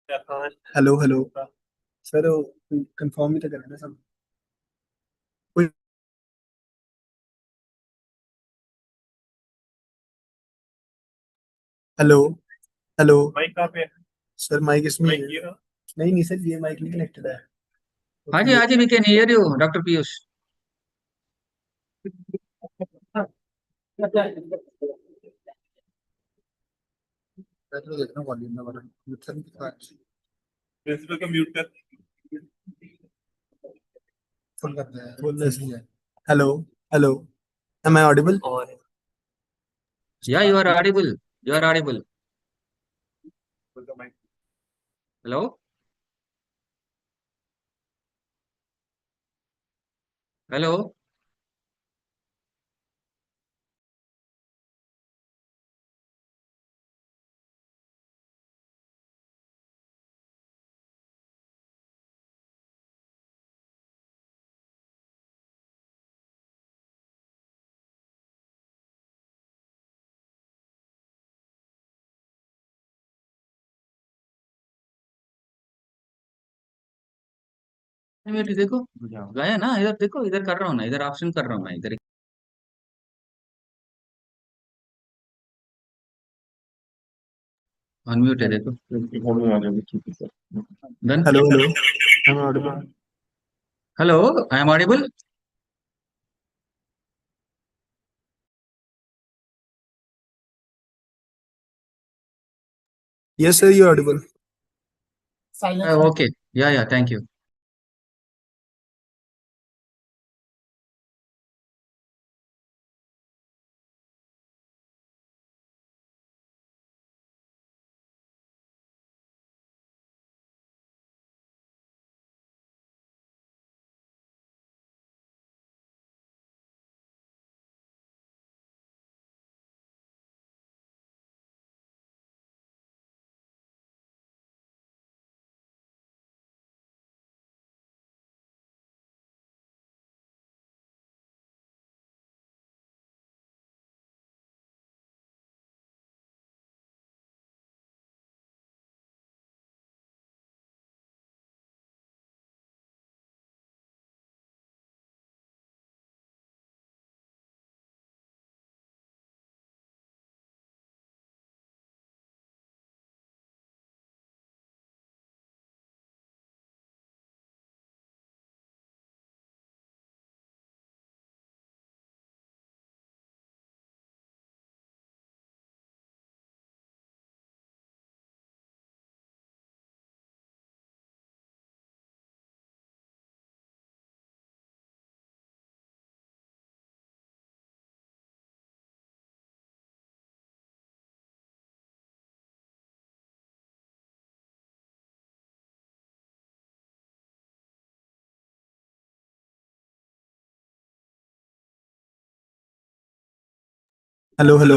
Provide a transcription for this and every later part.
Hello hello sir, confirm ही तो करें ना सब। कोई- हेलो हेलो माइक कहाँ पे है? सर माइक इसमें ही है। नहीं नहीं सर, ये माइक नहीं कनेक्टेड है। तो हाँ फिर जी, हाँ जी, we can hear you doctor Piyush. तो देखना वॉल्यूम में वाला सर दिखा है। प्रिंसिपल का म्यूट कर। फुल कर दिया है, बोलना सही है। Hello hello, am I audible? या you are audible. You are audible. Hello. Hello. बेटी देखो, गया ना, इधर देखो, इधर कर रहा हूँ ना, इधर ऑप्शन कर रहा हूँ मैं इधर। अनम्यूट है देखो। Done. Hello hello, am I audible? Hello. I am audible. Yes sir, you audible. Silence में। Okay. Yeah thank you. Hello hello.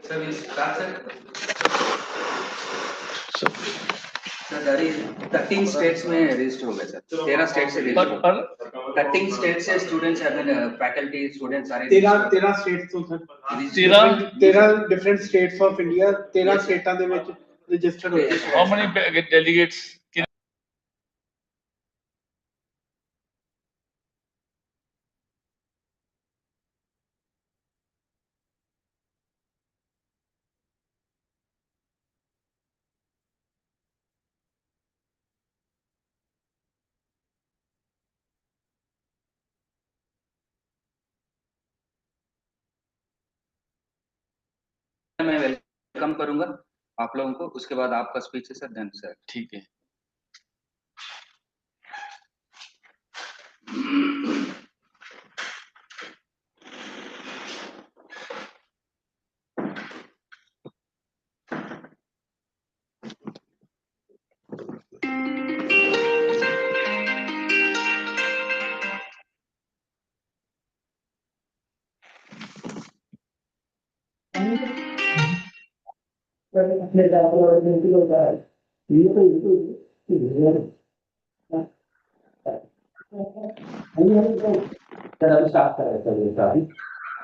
Sir, we start, sir. Sir 13 states में रजिस्टर हो गए सर 13 स्टेट से register 13 state से students faculty students सारे 13 states ਤੋਂ sir 13 different states of India 13 ਸਟੇਟਾਂ ਦੇ ਵਿੱਚ ਰਜਿਸਟਰਡ ਹੋਏ ਆ How many delegates? मैं वेलकम करूंगा आप लोगों को उसके बाद आपका स्पीच है सर देन सर ठीक है सर अभी स्टार्ट कर रहे सर ये सारी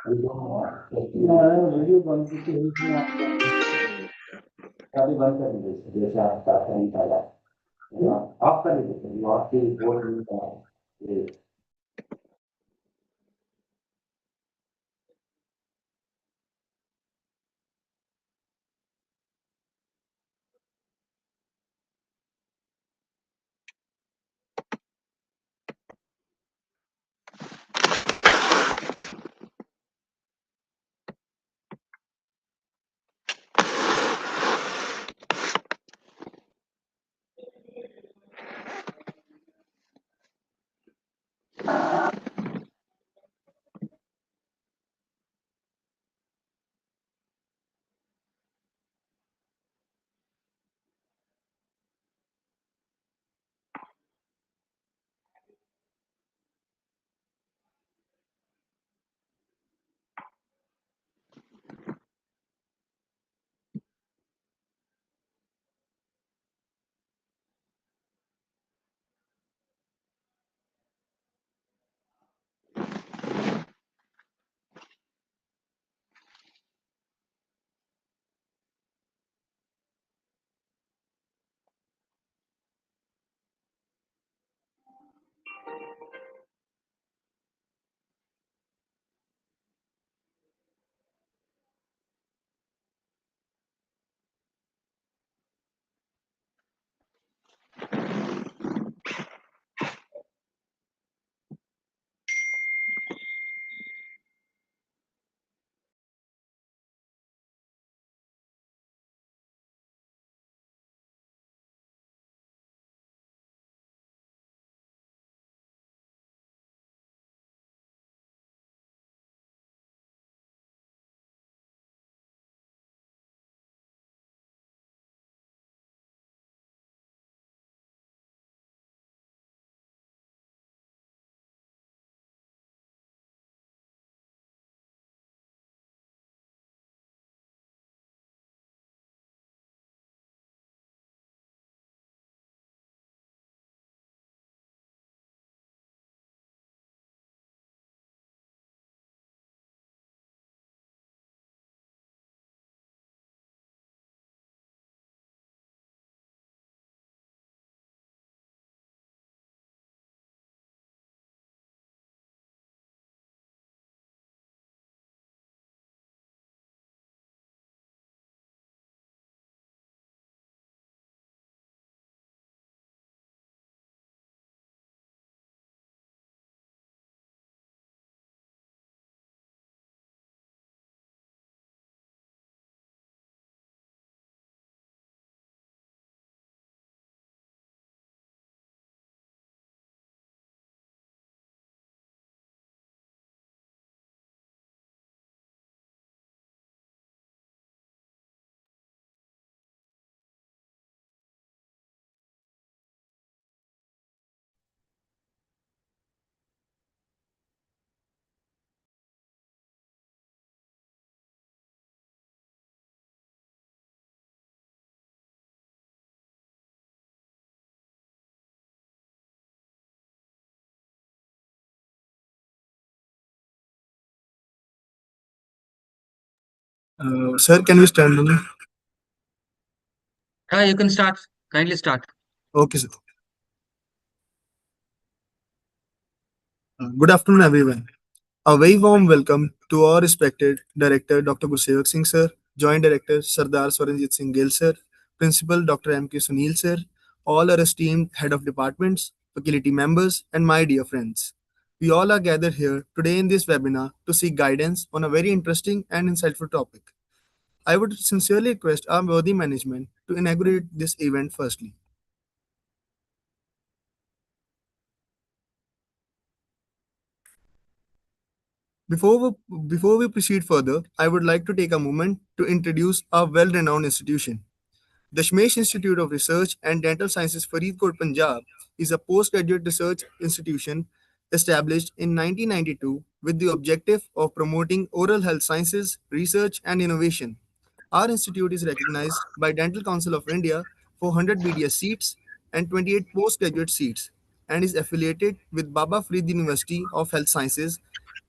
वीडियो बंद की है अभी बंद कर दीजिए जैसे आप स्टार्ट करने वाला आप कर दीजिए आपकी रिपोर्ट नहीं Sir, can we stand on? You can start. Kindly start. Okay, sir. Good afternoon, everyone. A very warm welcome to our respected Director Dr. Gursevak Singh sir, Joint Director Sardar Swaranjit Singh Gill sir, Principal Dr. M.K. Sunil sir, all our esteemed Head of Departments, faculty members, and my dear friends. We all are gathered here today in this webinar to seek guidance on a very interesting and insightful topic. I would sincerely request our worthy management to inaugurate this event firstly. Before we proceed further, I would like to take a moment to introduce our well-renowned institution. The Shmesh Institute of Research and Dental Sciences, Faridkot, Punjab, is a postgraduate research institution established in 1992 with the objective of promoting oral health sciences, research, and innovation. Our institute is recognized by Dental Council of India for 100 BDS seats and 28 postgraduate seats and is affiliated with Baba Farid University of Health Sciences.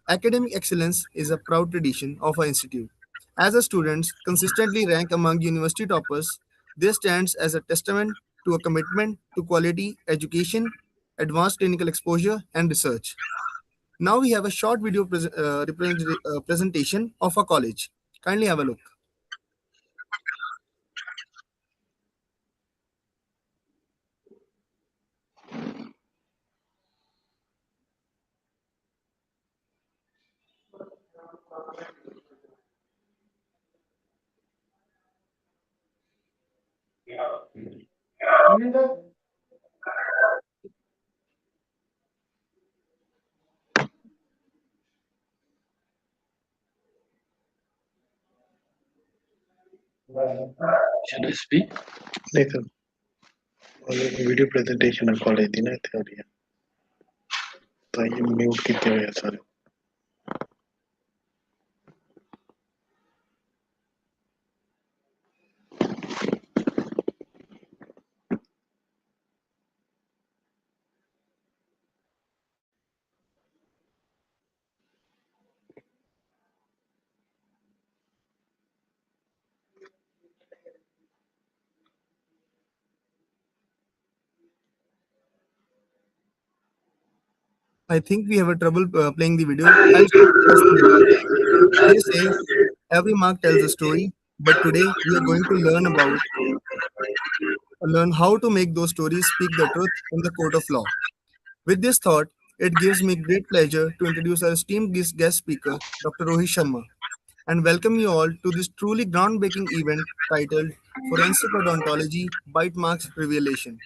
Academic excellence is a proud tradition of our institute. As our students consistently rank among university toppers, this stands as a testament to a commitment to quality education, advanced clinical exposure, and research. Now we have a short video presentation of our college. Kindly have a look. Should I speak? Like a video presentation of college दिन है theory है तो ये mute कितने हुए हैं सारे I think we have a trouble playing the video. I'll start first the video. They say every mark tells a story, but today we are going to learn how to make those stories speak the truth in the court of law. With this thought, it gives me great pleasure to introduce our esteemed guest speaker, Dr. Rohit Sharma, and welcome you all to this truly groundbreaking event titled Forensic Odontology Bite Marks Revelation.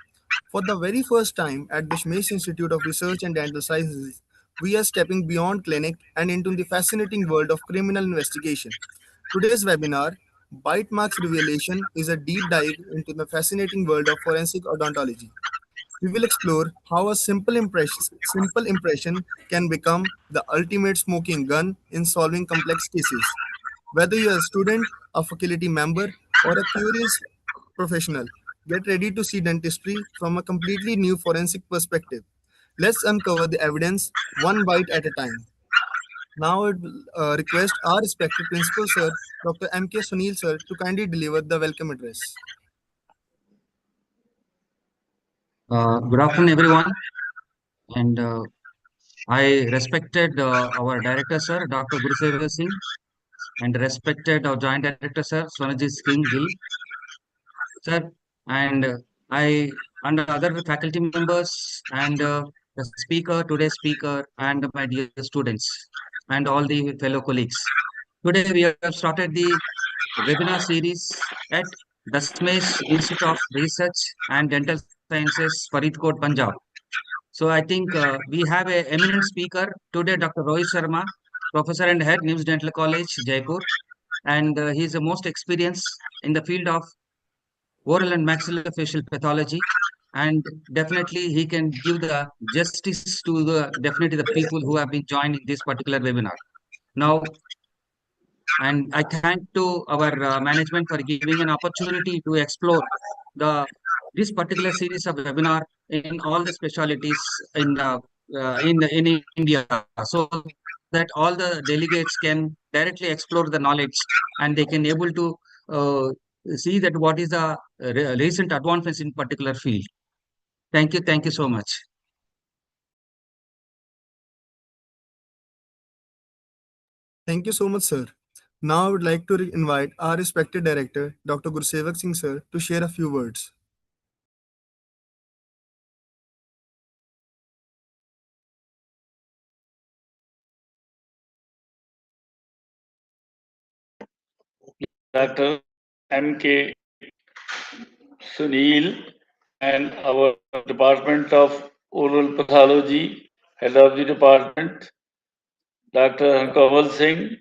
For the very first time at the Shmesh Institute of Research and Dental Sciences, we are stepping beyond clinic and into the fascinating world of criminal investigation. Today's webinar, Bite Marks Revelation, is a deep dive into the fascinating world of forensic odontology. We will explore how a simple impression can become the ultimate smoking gun in solving complex cases. Whether you are a student, a faculty member, or a curious professional, get ready to see dentistry from a completely new forensic perspective. Let's uncover the evidence one bite at a time. Now I will request our respected principal sir, Dr. M.K. Sunil sir, to kindly deliver the welcome address. Good afternoon, everyone. And I respected our director, sir, Dr. Gurusevak Singh, and respected our joint director, sir, Swanajit Singh Gill, sir, and I and other faculty members and the speaker, today's speaker, and my dear students, and all the fellow colleagues. Today we have started the webinar series at Dasmesh Institute of Research and Dental Sciences, Faridkot, Punjab. So I think we have a eminent speaker today, Dr. Rohit Sharma, Professor and Head, NIMS Dental College, Jaipur, and he is the most experienced in the field of oral and maxillofacial pathology, and definitely he can give the justice to the definitely the people who have been joined in this particular webinar. Now, and I thank to our management for giving an opportunity to explore the this particular series of webinar in all the specialities in India. So that all the delegates can directly explore the knowledge and they can able to uh, see that what is the recent advancements in particular field. Thank you so much. Thank you so much, sir. Now I would like to invite our respected director, Dr. Gursevak Singh sir, to share a few words. Dr. M.K. Sunil and our Department of Oral Pathology, Head of the Department, Dr. Kaval Singh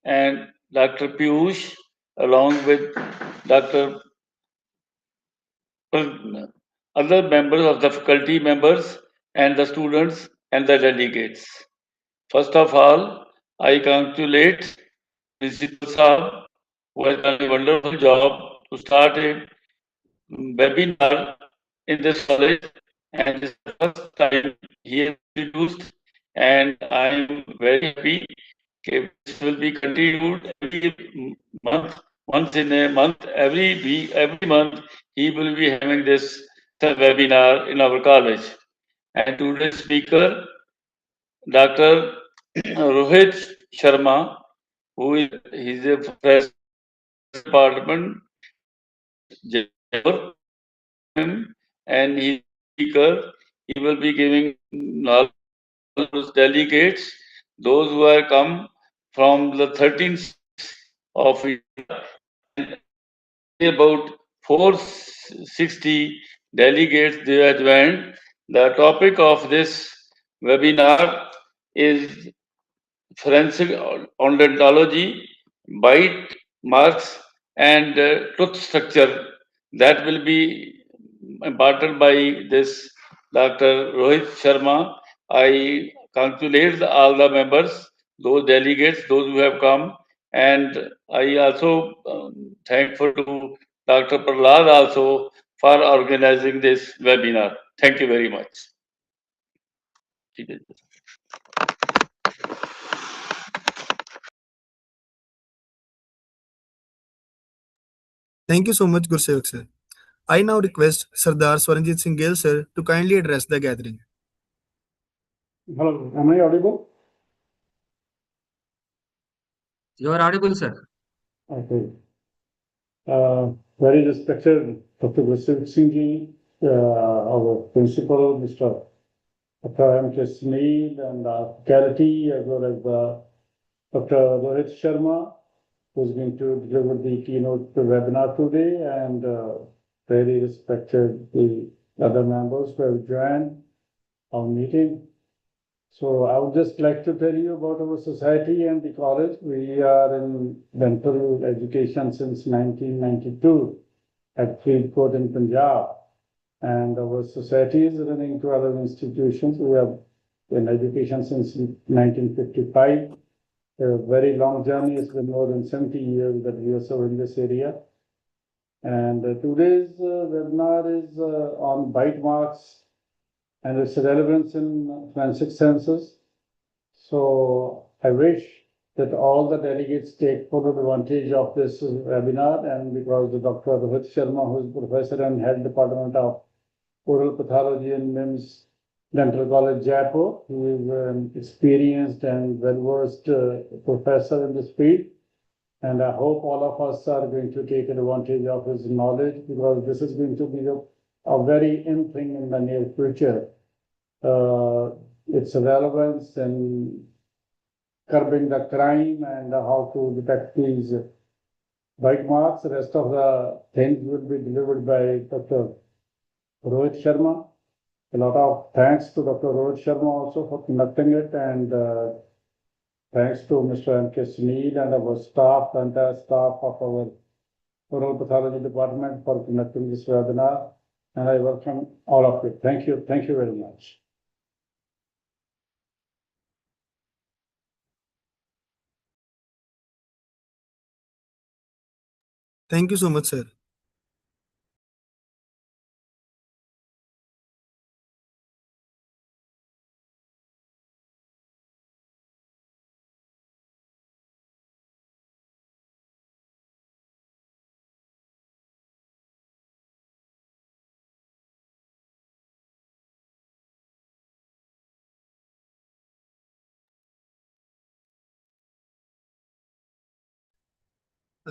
and Dr. Piyush, along with Dr. other members of the faculty members and the students and the delegates. First of all, I congratulate Principal Saab who has done a wonderful job to start a webinar in this college, and this is the first time he has introduced, and I am very happy. Okay, this will be continued every month, once in a month, every week, every month. He will be having this webinar in our college. And today's speaker, Dr. Rohit Sharma, who is he's a professor department Jaipur, him, and he's a speaker. He will be giving knowledge to those delegates, those who have come from the 13 states of India, and about 460 delegates they have joined. The topic of this webinar is forensic ontology, bite marks, and truth structure. That will be imparted by this Dr. Rohit Sharma. I congratulate all the members, those delegates, those who have come, and I also thankful to Dr. Prahlad also for organizing this webinar. Thank you very much. Thank you so much, Gursevak sir. I now request Sardar Swaranjit Singh Gill sir to kindly address the gathering. Hello, am I audible? You are audible, sir. Okay. Very respected Dr. Gursev Singh ji, our principal, Mr. Dr. M. K. Sunil, and faculty, as well as Dr. Rohit Sharma, who's going to deliver the keynote webinar today, and very respected the other members who have joined our meeting. So I would just like to tell you about our society and the college. We are in dental education since 1992 at Fरीदकोट in Punjab. And our society is running 12 institutions. We have in education since 1955. A very long journey. It's been more than 70 years that we are serving this area. And today's webinar is on bite marks and its relevance in forensic sciences. So I wish that all the delegates take full advantage of this webinar, and because the Dr. Rohit Sharma, who is professor and head department of oral pathology in MIMS Dental College, Jaipur, who is an experienced and well-versed professor in this field. And I hope all of us are going to take advantage of his knowledge, because this is going to be a very in thing in the near future. Its relevance and curbing the crime and how to detect these bite marks. The rest of the things will be delivered by Dr. Rohit Sharma. A lot of thanks to Dr. Rohit Sharma also for conducting it, and thanks to Mr. M.K. Sunil and our staff, the entire staff of our oral pathology department for conducting this webinar. And I welcome all of you. Thank you. Thank you very much. Thank you so much, sir.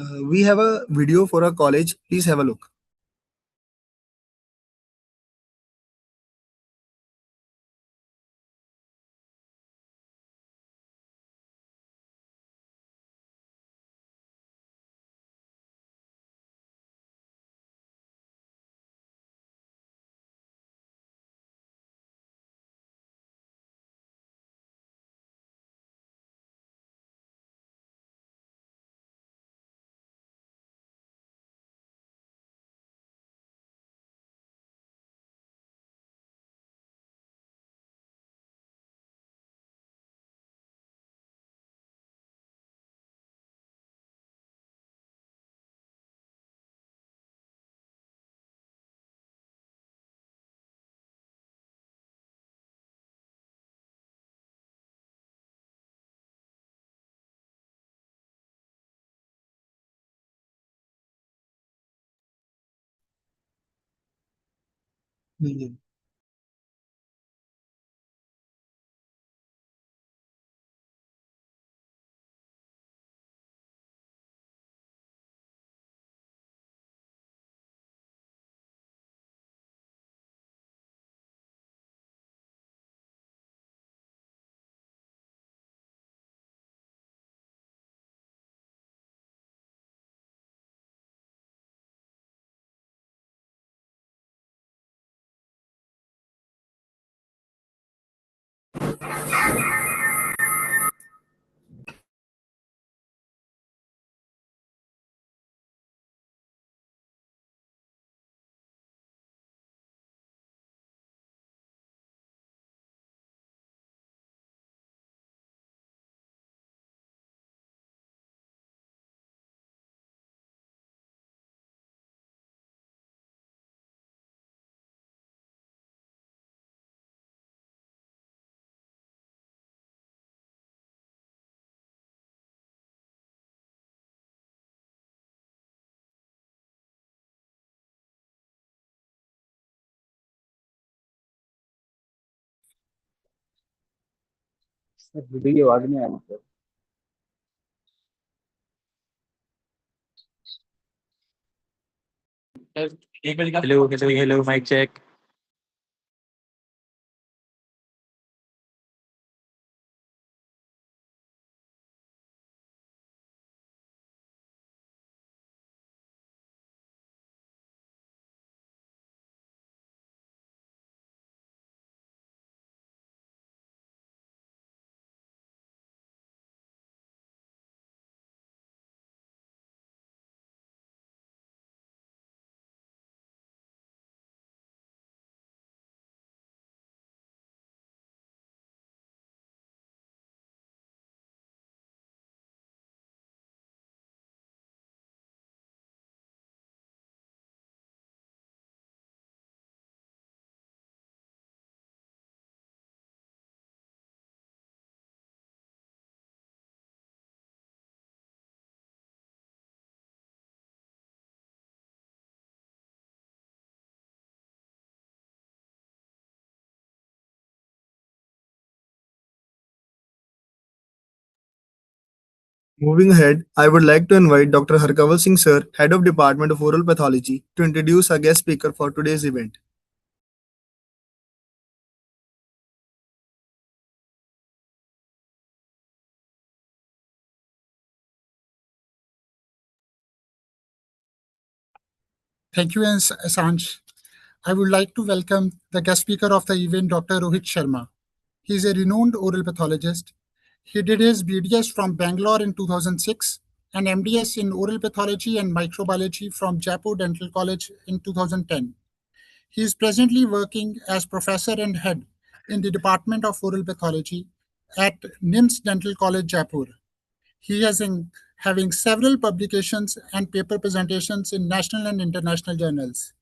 We have a video for a college. Please have a look. Mhm. Video की आवाज नहीं आ रही sir. Hello hello hello mic check. Moving ahead, I would like to invite Dr. Harkaval Singh Sir, Head of Department of Oral Pathology, to introduce our guest speaker for today's event. Thank you, Assange. I would like to welcome the guest speaker of the event, Dr. Rohit Sharma. He is a renowned oral pathologist. He did his BDS from Bangalore in 2006 and MDS in oral pathology and microbiology from Jaipur Dental College in 2010. He is presently working as professor and head in the Department of Oral Pathology at NIMS Dental College, Jaipur. He has having several publications and paper presentations in national and international journals.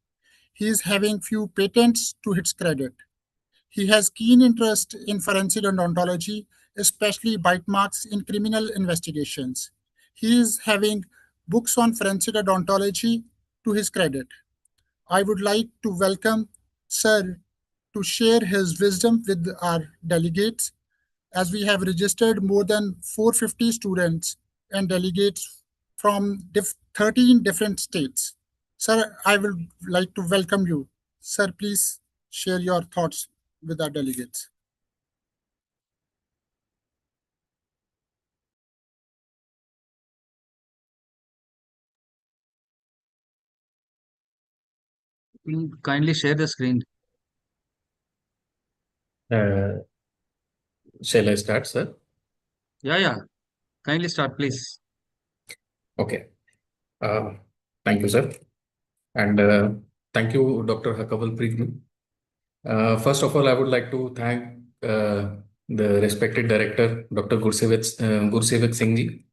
He is having few patents to his credit. He has keen interest in forensic odontology, especially bite marks in criminal investigations. He is having books on forensic odontology to his credit. I would like to welcome Sir to share his wisdom with our delegates, as we have registered more than 450 students and delegates from 13 different states. Sir, I would like to welcome you. Sir, please share your thoughts with our delegates. Kindly share the screen. Uh, shall I start, sir? Yeah. Kindly start, please. Okay. Uh, Thank you, sir. And thank you, Dr. Hakawal Prignu. First of all, I would like to thank the respected director, Dr. Gursevik Singh ji,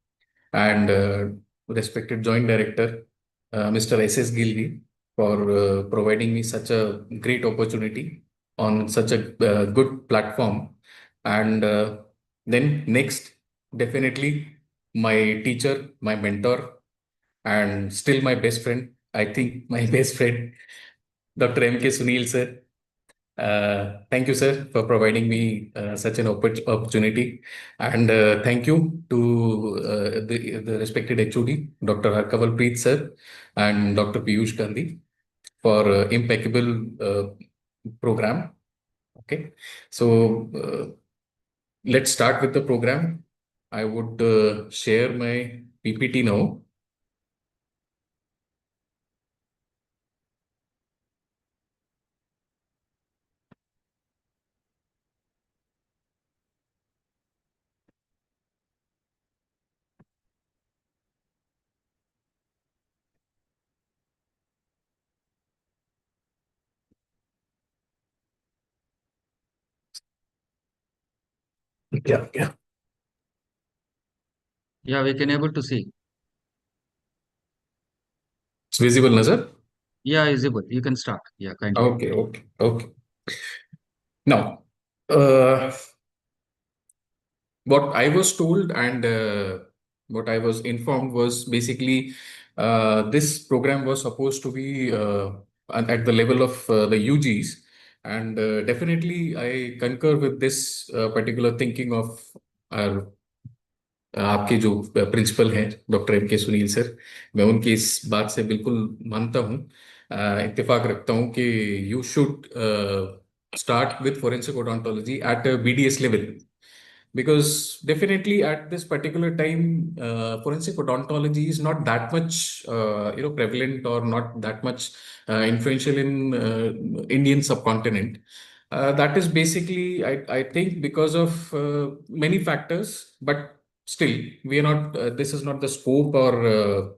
and respected joint director, Mr. S.S. Gilgi, for providing me such a great opportunity on such a good platform. And then next, definitely my teacher, my mentor, and still my best friend. I think my best friend, Dr. M.K. Sunil, sir. Thank you, sir, for providing me such an opportunity. And thank you to the respected HOD, Dr. Harkaval Preet, sir, and Dr. Piyush Gandhi for impeccable program. Okay. So let's start with the program. I would share my PPT now. Yeah. Yeah, we can able to see. It's visible, Nazar? Yeah, visible. You can start. Yeah, kindly. Okay. Now, uh, what I was told and what I was informed was basically this program was supposed to be at the level of the UGs. And definitely, I concur with this particular thinking of our आपके जो principal हैं doctor M के Sunil sir, मैं उनकी इस बात से बिल्कुल मानता हूँ, इत्तेफाक रखता हूँ कि you should start with forensic odontology at a BDS level, because definitely at this particular time forensic odontology is not that much prevalent or not that much influential in Indian subcontinent. That is basically I think because of many factors, but still we are not this is not the scope or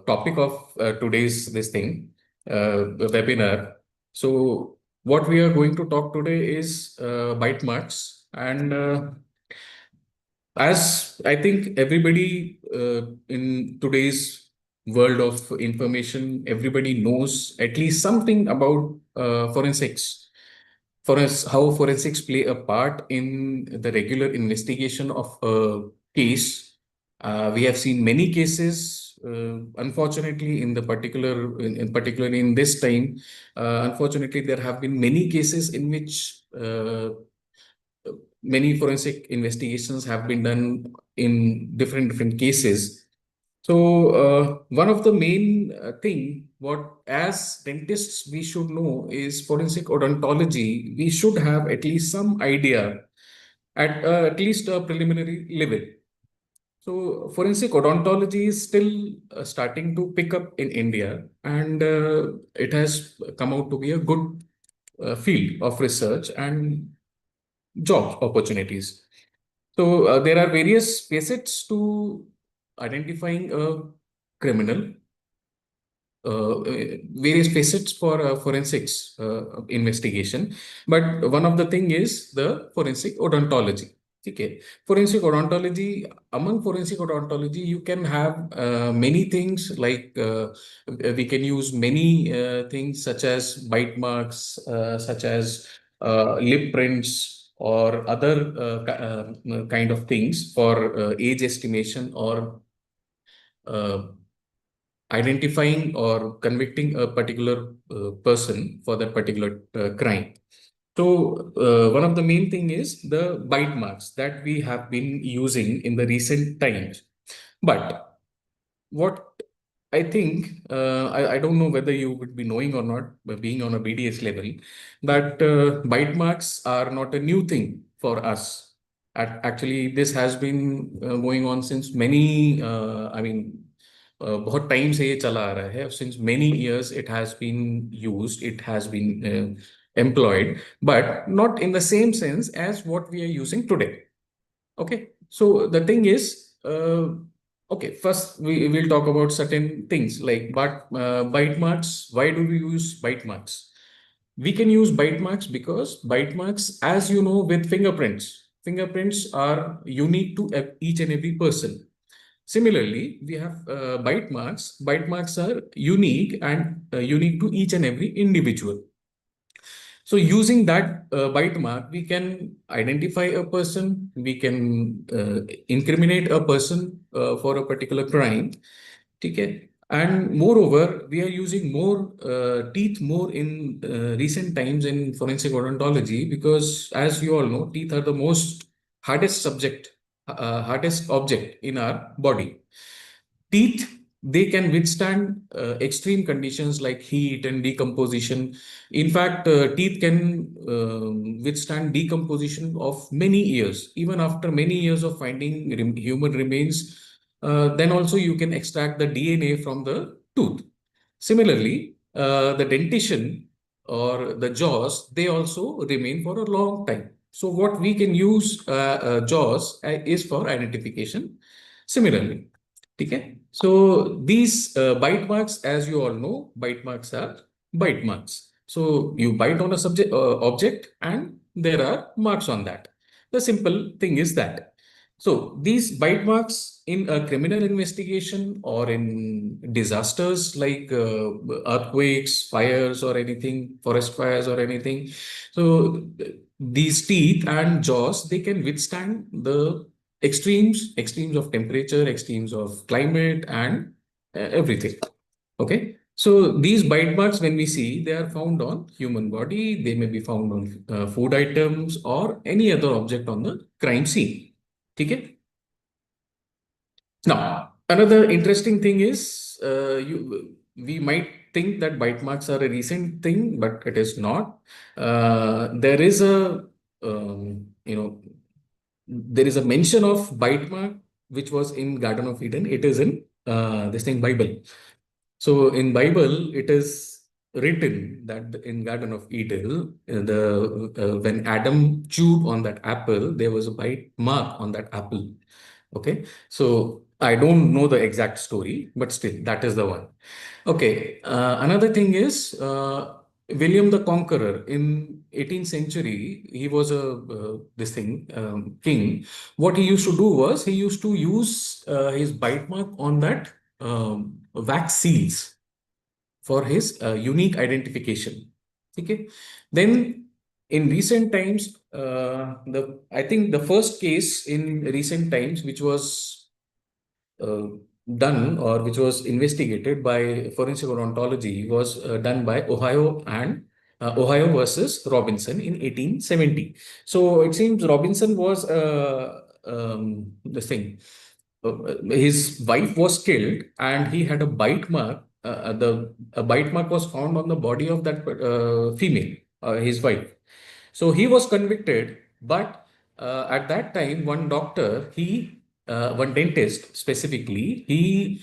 topic of today's this thing webinar. So what we are going to talk today is bite marks. And as I think everybody in today's world of information, everybody knows at least something about forensics. How forensics play a part in the regular investigation of a case. We have seen many cases, unfortunately, in particular in this time. Unfortunately, there have been many cases in which many forensic investigations have been done in different cases. So one of the main thing what as dentists we should know is forensic odontology. We should have at least some idea at least a preliminary level. So forensic odontology is still starting to pick up in India, and it has come out to be a good field of research and job opportunities. So there are various facets to identifying a criminal, various facets for forensics investigation. But one of the thing is the forensic odontology. Okay. Forensic odontology, among forensic odontology, you can have many things like we can use many things such as bite marks, such as lip prints or other kind of things for age estimation or uh, identifying or convicting a particular person for that particular crime. So one of the main thing is the bite marks that we have been using in the recent times. But what I think, I don't know whether you would be knowing or not, but being on a BDS level, that bite marks are not a new thing for us. Actually, this has been going on since many, बहुत time से ये चला आ रहा है. Since many years it has been used, it has been employed, but not in the same sense as what we are using today. Okay, so the thing is, okay, first we will talk about certain things like bite marks. Why do we use bite marks? We can use bite marks because bite marks, as you know, with fingerprints are unique to each and every person. Similarly, we have bite marks. Bite marks are unique and unique to each and every individual. So using that bite mark, we can identify a person, we can incriminate a person for a particular crime. Okay. And moreover, we are using more teeth more in recent times in forensic odontology because, as you all know, teeth are the most hardest object in our body. Teeth, they can withstand extreme conditions like heat and decomposition. In fact, teeth can withstand decomposition of many years. Even after many years of finding human remains, then also you can extract the DNA from the tooth. Similarly, the dentition or the jaws, they also remain for a long time. So what we can use jaws is for identification. Similarly, okay. So these bite marks, as you all know, bite marks are bite marks. So you bite on a subject object, and there are marks on that. The simple thing is that. So these bite marks in a criminal investigation or in disasters like earthquakes, fires, or anything, forest fires or anything. So these teeth and jaws, they can withstand the extremes of temperature, extremes of climate, and everything. Okay. So these bite marks, when we see, they are found on human body. They may be found on food items or any other object on the crime scene. Okay. Now, another interesting thing is, we might think that bite marks are a recent thing, but it is not. There is a, you know, there is a mention of bite mark which was in Garden of Eden. It is in this thing Bible. So in Bible, it is written that in Garden of Eden, when Adam chewed on that apple, there was a bite mark on that apple. Okay, so I don't know the exact story, but still, that is the one. Okay, another thing is William the Conqueror in 18th century. He was a this thing king. What he used to do was he used to use his bite mark on that wax seals for his unique identification. Okay, then in recent times, the I think the first case in recent times which was uh, done or which was investigated by forensic odontology was done by Ohio versus Robinson in 1870. So it seems Robinson was the thing. His wife was killed, and he had a bite mark. The a bite mark was found on the body of that female, his wife. So he was convicted, but at that time, one dentist specifically, he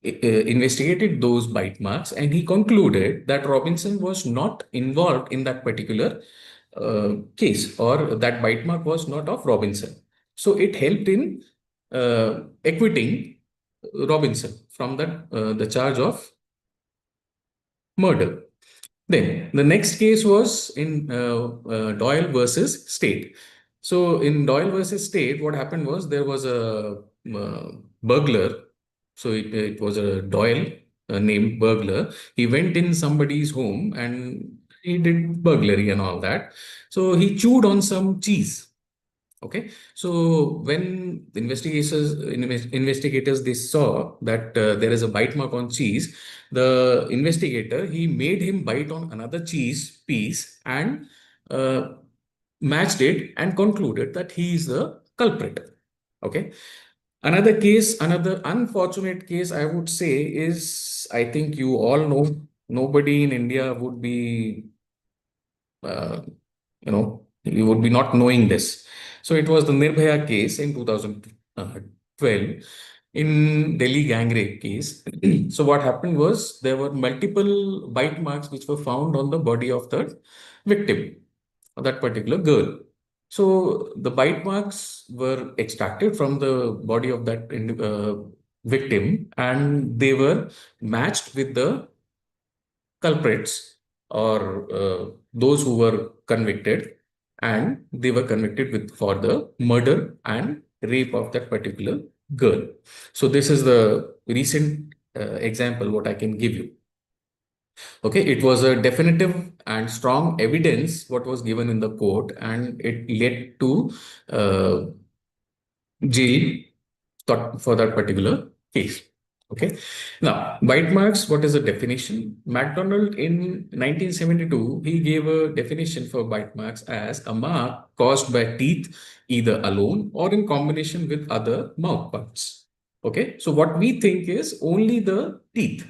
investigated those bite marks, and he concluded that Robinson was not involved in that particular case, or that bite mark was not of Robinson. So it helped in acquitting Robinson from the charge of murder. Then the next case was in Doyle versus State. So in Doyle versus State, what happened was there was a burglar. So it was a Doyle named burglar. He went in somebody's home and he did burglary and all that. So he chewed on some cheese. Okay, so when the investigators they saw that there is a bite mark on cheese, the investigator he made him bite on another cheese piece and uh, matched it and concluded that he is the culprit. Okay, Another case, another unfortunate case, I would say, is I think you all know nobody in India would be, uh, you would be not knowing this. So it was the Nirbhaya case in 2012 in Delhi gang rape case. So what happened was there were multiple bite marks which were found on the body of the victim, of that particular girl. So the bite marks were extracted from the body of that victim, and they were matched with the culprits or those who were convicted, and they were convicted with for the murder and rape of that particular girl. So this is the recent example what I can give you. Okay, it was a definitive and strong evidence what was given in the court, and it led to uh, jail for that particular case. Okay. Now, bite marks, what is the definition? MacDonald in 1972, he gave a definition for bite marks as a mark caused by teeth, either alone or in combination with other mouth parts. Okay. So what we think is only the teeth.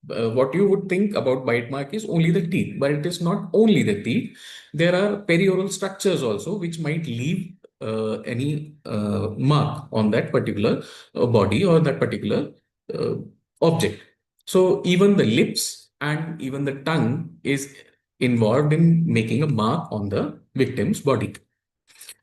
What you would think about bite mark is only the teeth, but it is not only the teeth. There are perioral structures also which might leave any mark on that particular body or that particular uh, object. So even the lips and even the tongue is involved in making a mark on the victim's body.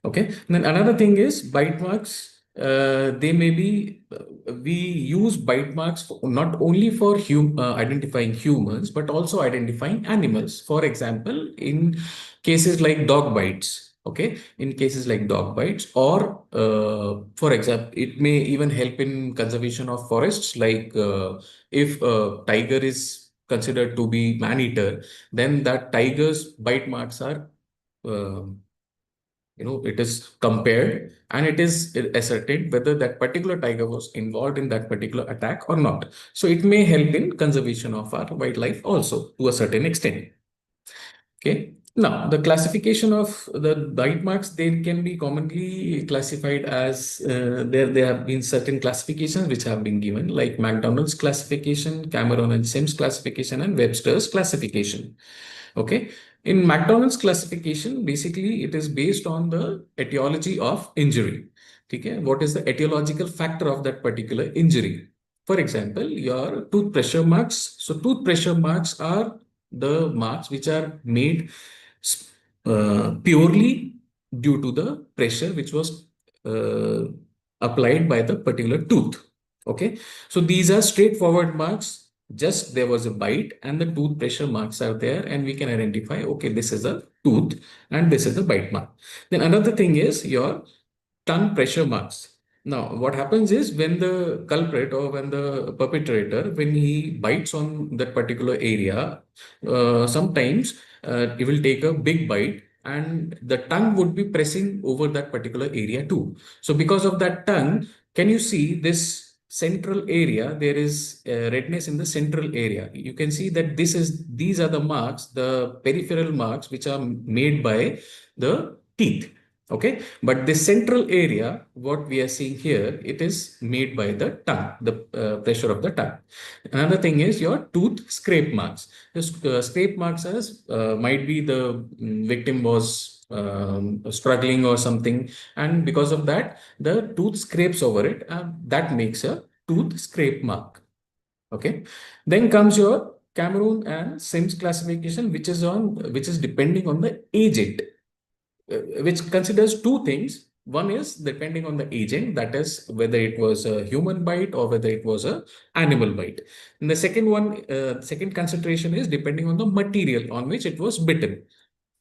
Okay. And then another thing is bite marks. They may be, we use bite marks not only for identifying humans, but also identifying animals. For example, in cases like dog bites. Okay. In cases like dog bites, or for example, it may even help in conservation of forests. Like if a tiger is considered to be man-eater, then that tiger's bite marks are uh, it is compared and it is ascertained whether that particular tiger was involved in that particular attack or not. So it may help in conservation of our wildlife also to a certain extent. Okay. Now, the classification of the bite marks, they can be commonly classified as there have been certain classifications which have been given, like McDonald's classification, Cameron and Sims classification, and Webster's classification. Okay. In McDonald's classification, basically it is based on the etiology of injury. Okay. What is the etiological factor of that particular injury? For example, your tooth pressure marks. So tooth pressure marks are the marks which are made purely due to the pressure which was uh, applied by the particular tooth. Okay. So these are straightforward marks. Just there was a bite and the tooth pressure marks are there, and we can identify, okay, this is a tooth and this is a bite mark. Then another thing is your tongue pressure marks. Now, what happens is when the culprit or when the perpetrator, when he bites on that particular area, sometimes he will take a big bite and the tongue would be pressing over that particular area too. So because of that tongue, can you see this central area? There is redness in the central area. You can see that these are the marks, the peripheral marks, which are made by the teeth. Okay, but the central area, what we are seeing here, it is made by the tongue, the pressure of the tongue. Another thing is your tooth scrape marks. The scrape marks as might be the victim was struggling or something, and because of that, the tooth scrapes over it, and that makes a tooth scrape mark. Okay, then comes your Cameroon and Sims classification, which is depending on the agent, which considers two things. One is depending on the agent, that is whether it was a human bite or whether it was a animal bite. And the second one, second consideration is depending on the material on which it was bitten.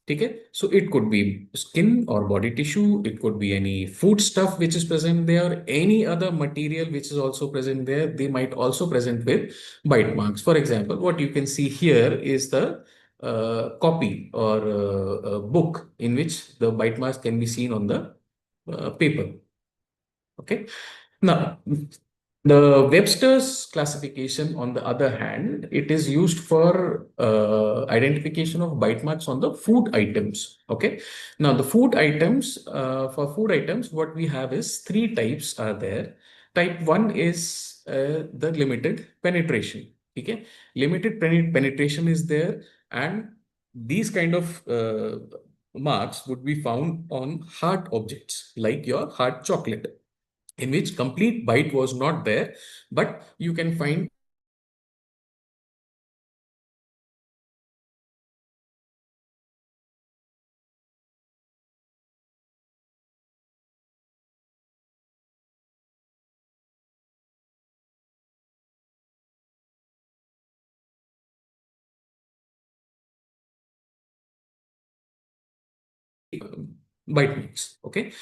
Okay, so it could be skin or body tissue, it could be any food stuff which is present there, any other material which is also present there. They might also present with bite marks. For example, what you can see here is the copy or book in which the bite marks can be seen on the paper. Okay. Now, the Webster's classification, on the other hand, it is used for identification of bite marks on the food items. Okay. Now, the food items, for food items, what we have is three types are there. Type 1 is the limited penetration. Okay, limited penetration is there, and these kind of marks would be found on hard objects like your hard chocolate, in which complete bite was not there, but you can find bite marks. Okay,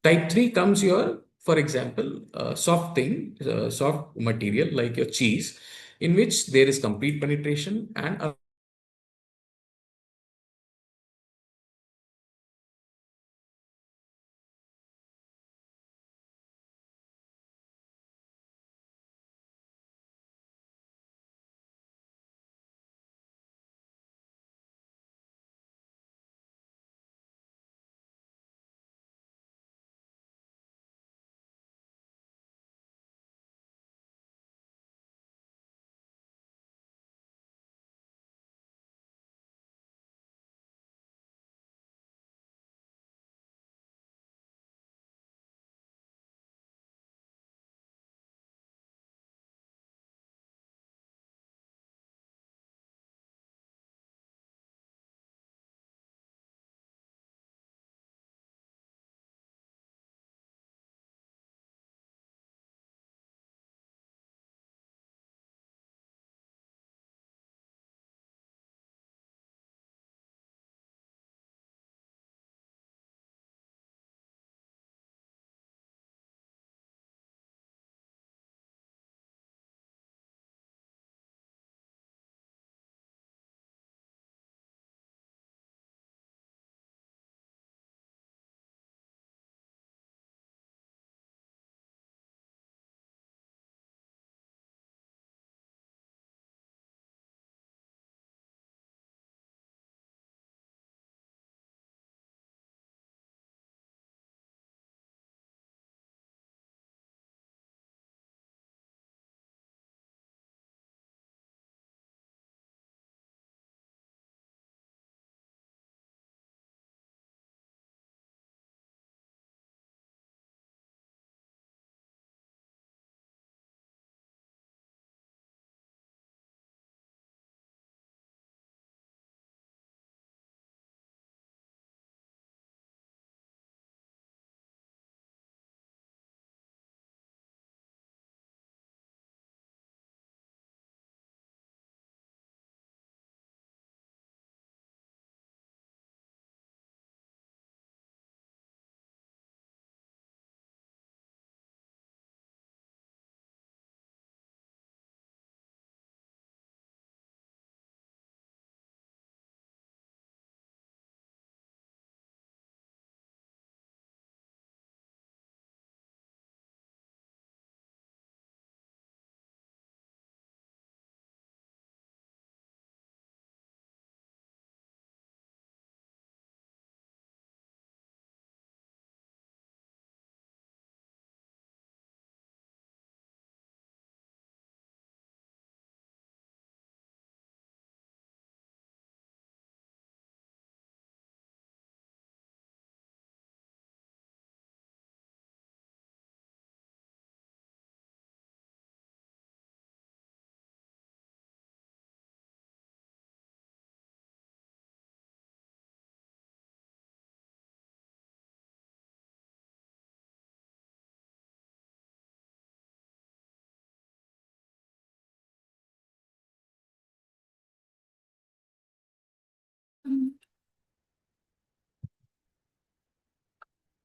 type 3 comes your, for example, soft thing, soft material like your cheese, in which there is complete penetration and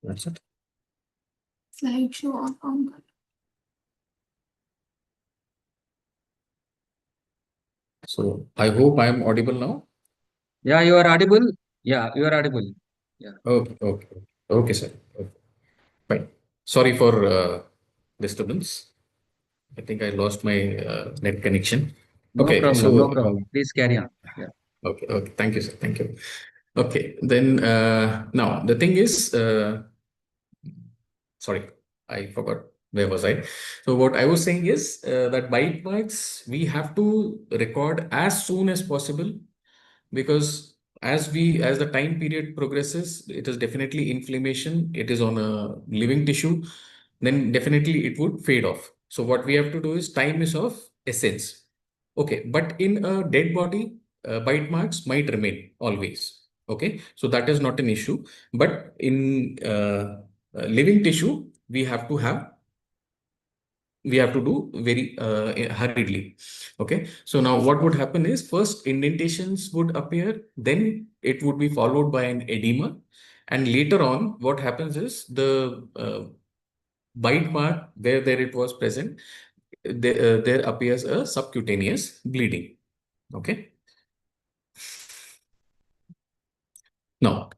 that's it. Slideshow on. So I hope I am audible now. Yeah, you are audible. Yeah, you are audible. Yeah. Okay, okay, okay, sir. Okay. Fine. Sorry for disturbance. I think I lost my net connection. No Okay, problem. so No problem. Please carry on. Yeah. okay, okay. Thank you, sir. Thank you. Okay, then now the thing is, sorry, I forgot where was I? So what I was saying is that bite marks we have to record as soon as possible, because as the time period progresses, it is definitely inflammation. It is on a living tissue, then definitely it would fade off. So what we have to do is time is of essence. Okay, but in a dead body, bite marks might remain always. Okay, so that is not an issue. But in living tissue, we have to do very hurriedly. Okay, so now what would happen is first indentations would appear, then it would be followed by an edema, and later on what happens is the bite mark where there it was present, there appears a subcutaneous bleeding. Okay. Now,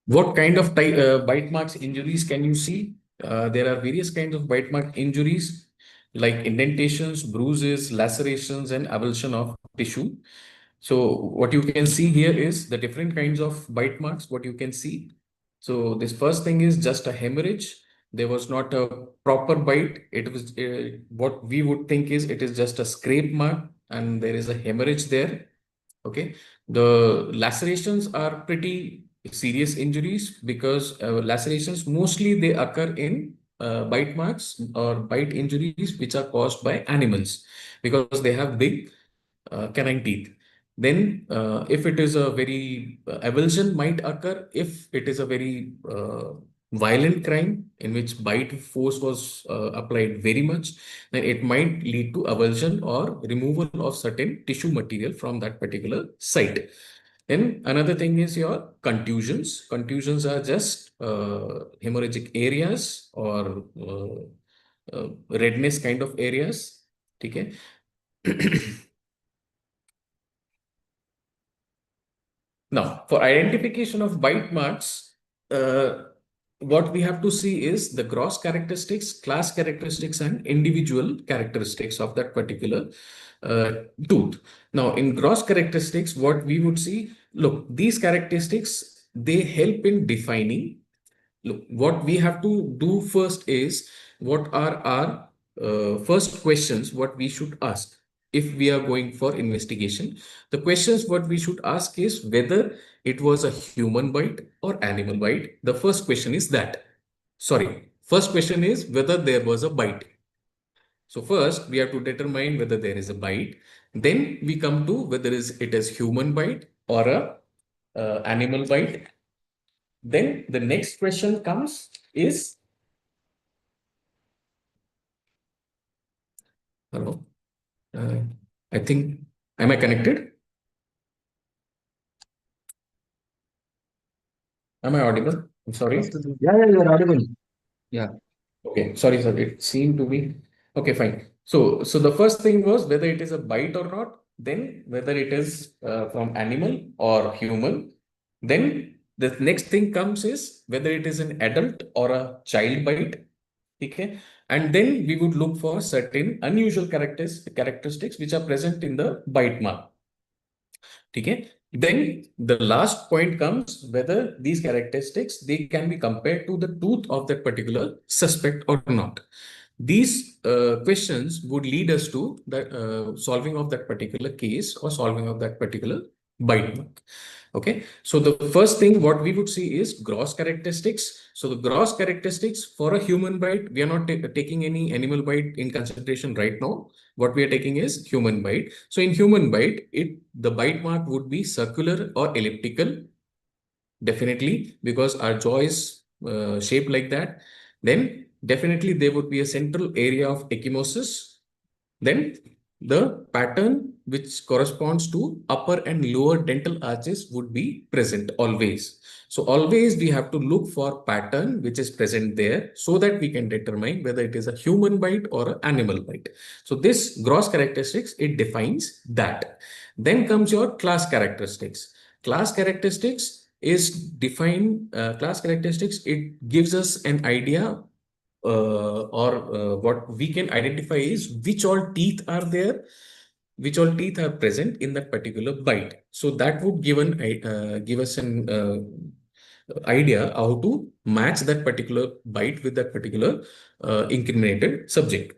what kind of bite marks injuries can you see? There are various kinds of bite mark injuries like indentations, bruises, lacerations, and avulsion of tissue. So what you can see here is the different kinds of bite marks, what you can see. So this first thing is just a hemorrhage. There was not a proper bite. It was what we would think is it is just a scrape mark and there is a hemorrhage there. Okay. The lacerations are pretty serious injuries because lacerations mostly they occur in bite marks or bite injuries which are caused by animals because they have big canine teeth. Then, if it is a very avulsion might occur if it is a very violent crime in which bite force was applied very much, then it might lead to avulsion or removal of certain tissue material from that particular site. Then another thing is your contusions. Contusions are just hemorrhagic areas or redness kind of areas. Okay. Now, for identification of bite marks, what we have to see is the gross characteristics, class characteristics, and individual characteristics of that particular uh, tooth. Now, in gross characteristics, what we would see, look, these characteristics, they help in defining. Look, what we have to do first is what are our first questions, what we should ask if we are going for investigation. The questions what we should ask is whether it was a human bite or animal bite. The first question is that. Sorry, first question is whether there was a bite. So first we have to determine whether there is a bite. Then we come to whether it is human bite or a animal bite. Then the next question comes is, hello, uh, I think, am I connected? Am I audible? I'm sorry. Yeah, you're audible. Yeah. Okay, sorry, sir. It seemed to be okay. Fine. So the first thing was whether it is a bite or not. Then whether it is from animal or human. Then the next thing comes is whether it is an adult or a child bite. Okay. And then we would look for certain unusual characteristics which are present in the bite mark. Okay. Then the last point comes whether these characteristics they can be compared to the tooth of that particular suspect or not. These questions would lead us to the solving of that particular case or solving of that particular bite mark. Okay, so the first thing what we would see is gross characteristics. So the gross characteristics for a human bite, we are not taking any animal bite in consideration right now. What we are taking is human bite. So in human bite, the bite mark would be circular or elliptical, definitely, because our jaw is shaped like that. Then definitely there would be a central area of ecchymosis. Then the pattern which corresponds to upper and lower dental arches would be present always. So always we have to look for pattern which is present there so that we can determine whether it is a human bite or an animal bite. So this gross characteristics, it defines that. Then comes your class characteristics. Class characteristics is defined, class characteristics, it gives us an idea or what we can identify is which all teeth are there, which all teeth are present in that particular bite. So that would give us an idea how to match that particular bite with that particular incriminated subject.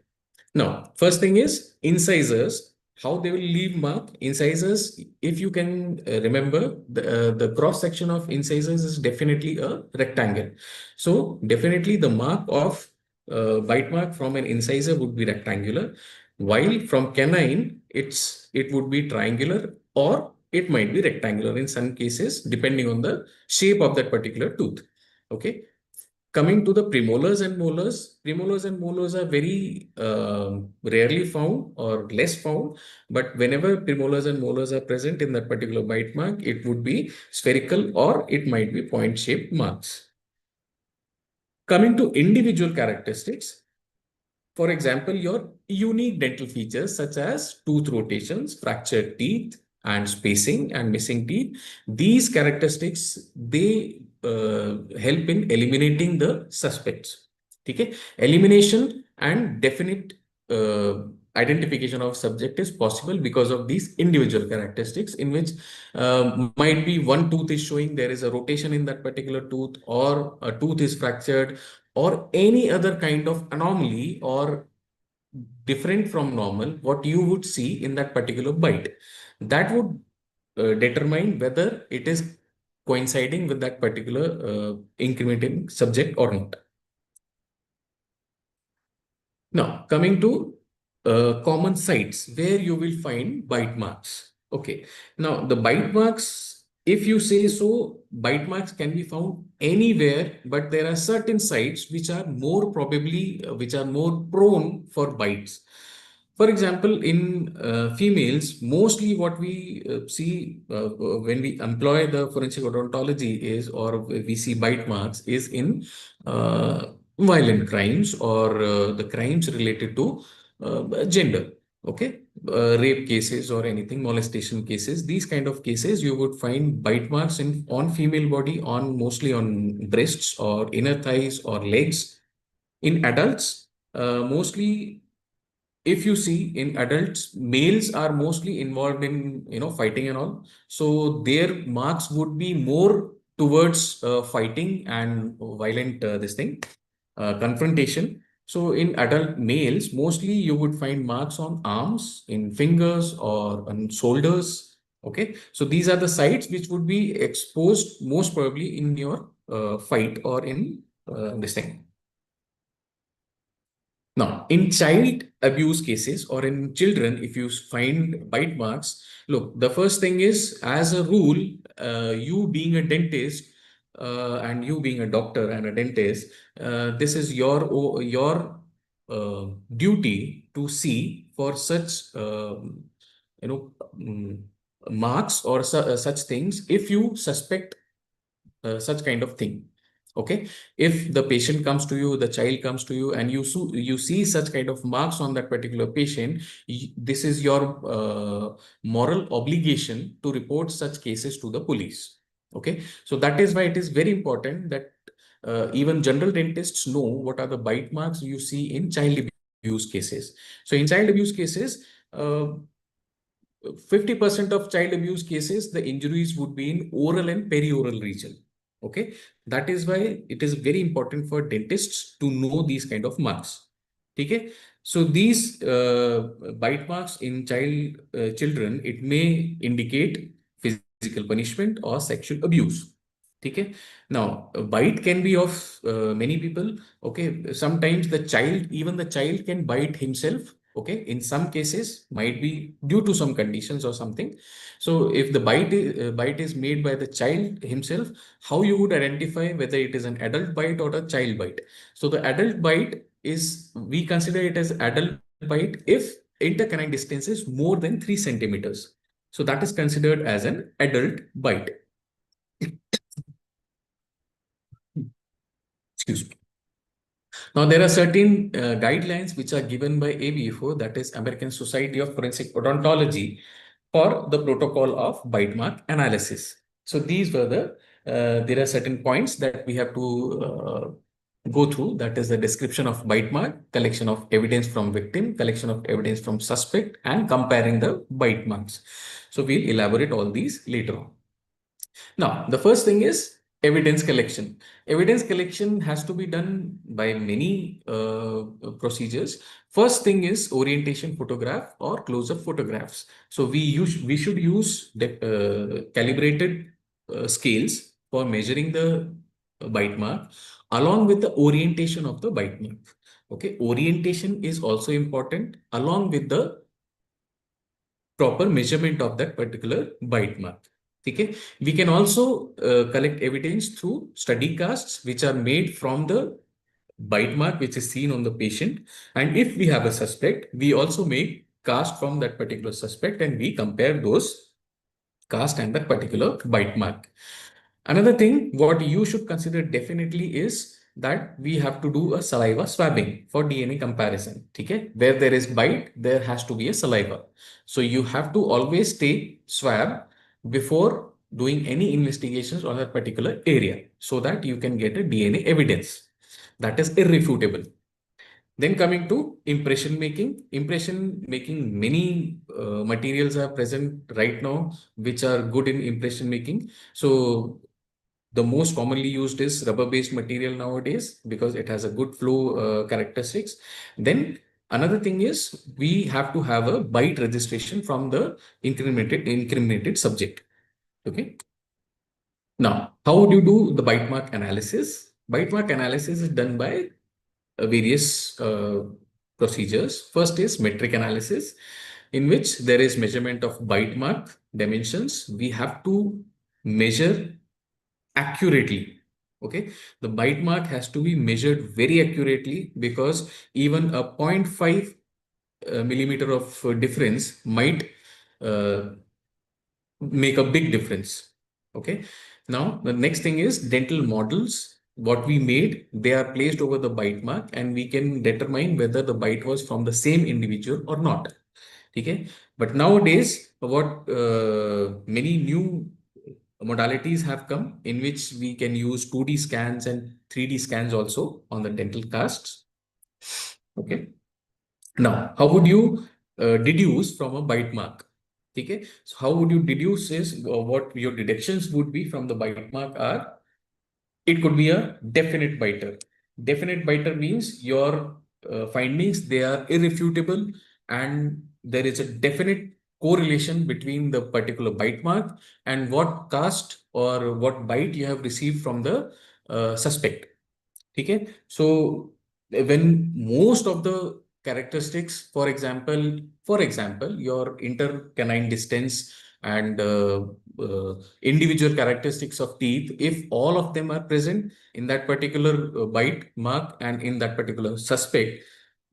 Now, first thing is incisors, how they will leave mark. Incisors, if you can remember, the cross section of incisors is definitely a rectangle. So definitely the mark of bite mark from an incisor would be rectangular, while from canine, it would be triangular or it might be rectangular in some cases, depending on the shape of that particular tooth. Okay. Coming to the premolars and molars are very rarely found or less found. But whenever premolars and molars are present in that particular bite mark, it would be spherical or it might be point-shaped marks. Coming to individual characteristics, for example, your unique dental features such as tooth rotations, fractured teeth, and spacing and missing teeth. These characteristics, they help in eliminating the suspects. Okay? Elimination and definite identification of subject is possible because of these individual characteristics, in which might be one tooth is showing there is a rotation in that particular tooth, or a tooth is fractured, or any other kind of anomaly or different from normal, what you would see in that particular bite. That would determine whether it is coinciding with that particular incriminating subject or not. Now, coming to common sites where you will find bite marks. Okay. Now, the bite marks, if you say so, bite marks can be found anywhere, but there are certain sites which are more probably, which are more prone for bites. For example, in females, mostly what we see when we employ the forensic odontology is, or we see bite marks, is in violent crimes or the crimes related to gender. Okay, rape cases or anything, molestation cases, these kind of cases, you would find bite marks in on female body, on mostly on breasts or inner thighs or legs. In adults, mostly if you see in adults, males are mostly involved in fighting and all, so their marks would be more towards fighting and violent this thing confrontation. So in adult males, mostly you would find marks on arms, in fingers, or on shoulders. Okay, so these are the sites which would be exposed most probably in your fight or in this thing. Now, in child abuse cases or in children, if you find bite marks, look, the first thing is, as a rule, you being a dentist and you being a doctor and a dentist, this is your duty to see for such you know marks or such things if you suspect such kind of thing. Okay, if the patient comes to you, the child comes to you, and you see such kind of marks on that particular patient, this is your moral obligation to report such cases to the police. Okay, so that is why it is very important that even general dentists know what are the bite marks you see in child abuse cases. So in child abuse cases, 50% of child abuse cases, the injuries would be in oral and perioral region. Okay, that is why it is very important for dentists to know these kind of marks. Okay, so these bite marks in children, it may indicate physical punishment or sexual abuse. Okay, now a bite can be of many people. Okay, sometimes even the child can bite himself. Okay, in some cases might be due to some conditions or something. So if the bite is made by the child himself, how you would identify whether it is an adult bite or a child bite? So the adult bite is, we consider it as adult bite if intercanine distance is more than 3 centimeters. So that is considered as an adult bite. Excuse me. Now, there are certain guidelines which are given by ABFO, that is American Society of Forensic Odontology, for the protocol of bite mark analysis. So these were there are certain points that we have to go through. That is the description of bite mark, collection of evidence from victim, collection of evidence from suspect, and comparing the bite marks. So we'll elaborate all these later on. Now, the first thing is evidence collection. Evidence collection has to be done by many procedures. First thing is orientation photograph or close-up photographs. So we should use calibrated scales for measuring the bite mark along with the orientation of the bite mark. Okay, orientation is also important along with the proper measurement of that particular bite mark. Okay, we can also collect evidence through study casts which are made from the bite mark which is seen on the patient. And if we have a suspect, we also make cast from that particular suspect and we compare those cast and that particular bite mark. Another thing, what you should consider definitely is that we have to do a saliva swabbing for DNA comparison. Okay? Where there is bite, there has to be a saliva. So you have to always take swab before doing any investigations on that particular area so that you can get a DNA evidence that is irrefutable. Then coming to impression making, many materials are present right now which are good in impression making. So the most commonly used is rubber-based material nowadays because it has a good flow characteristics. Then another thing is we have to have a bite registration from the incriminated subject. Okay. Now, how would you do the bite mark analysis? Bite mark analysis is done by various procedures. First is metric analysis, in which there is measurement of bite mark dimensions. We have to measure accurately. Okay, the bite mark has to be measured very accurately because even a 0.5 millimeter of difference might uh, make a big difference. Okay, now the next thing is dental models. What we made, they are placed over the bite mark and we can determine whether the bite was from the same individual or not. Okay, but nowadays what many new modalities have come in which we can use 2D scans and 3D scans also on the dental casts. Okay. Now, how would you deduce from a bite mark? Okay. So how would you deduce is what your deductions would be from the bite mark are, it could be a definite biter. Definite biter means your findings, they are irrefutable and there is a definite correlation between the particular bite mark and what cast or what bite you have received from the suspect. Okay, so when most of the characteristics, for example, your intercanine distance and individual characteristics of teeth, if all of them are present in that particular bite mark and in that particular suspect,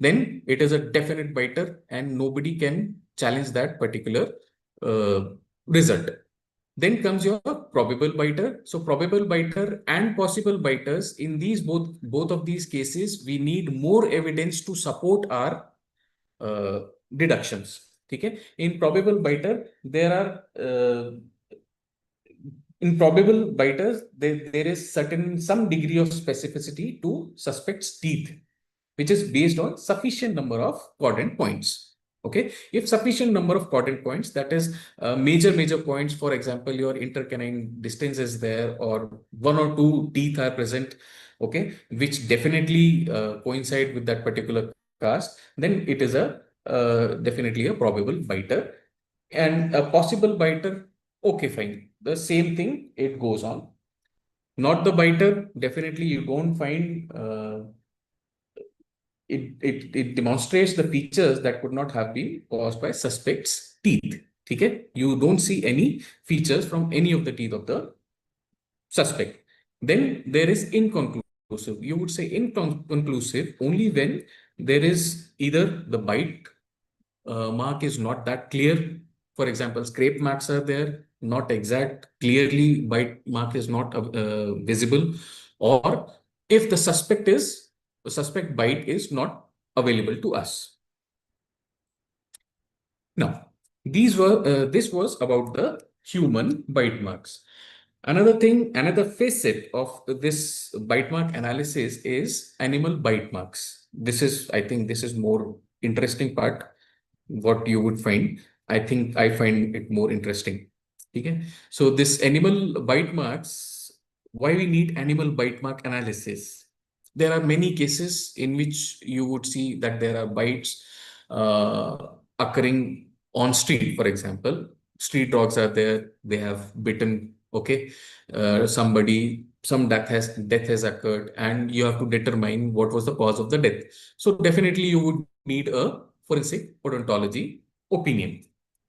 then it is a definite biter and nobody can challenge that particular uh, result. Then comes your probable biter. So probable biter and possible biters, in these both of these cases, we need more evidence to support our deductions. Okay. In probable biter, in probable biters, there is some degree of specificity to suspect's teeth, which is based on sufficient number of quadrant points. Okay, if sufficient number of quadrant points, that is major points, for example, your intercanine distance is there or one or two teeth are present, okay, which definitely coincide with that particular cast, then it is a definitely a probable biter. And a possible biter, okay, fine. The same thing, it goes on. Not the biter, definitely you don't find it demonstrates the features that could not have been caused by suspect's teeth. Okay? You don't see any features from any of the teeth of the suspect. Then there is inconclusive. You would say inconclusive only when there is either the bite mark is not that clear. For example, scrape marks are there, not exact, clearly bite mark is not visible, or if the suspect bite is not available to us. Now, this was about the human bite marks. Another thing, another facet of this bite mark analysis is animal bite marks. I think this is more interesting part, what you would find. I think I find it more interesting. Okay. So this animal bite marks, why we need animal bite mark analysis. There are many cases in which you would see that there are bites occurring on street, for example. Street dogs are there, they have bitten, okay, somebody, some death has occurred, and you have to determine what was the cause of the death. So definitely you would need a forensic odontology opinion.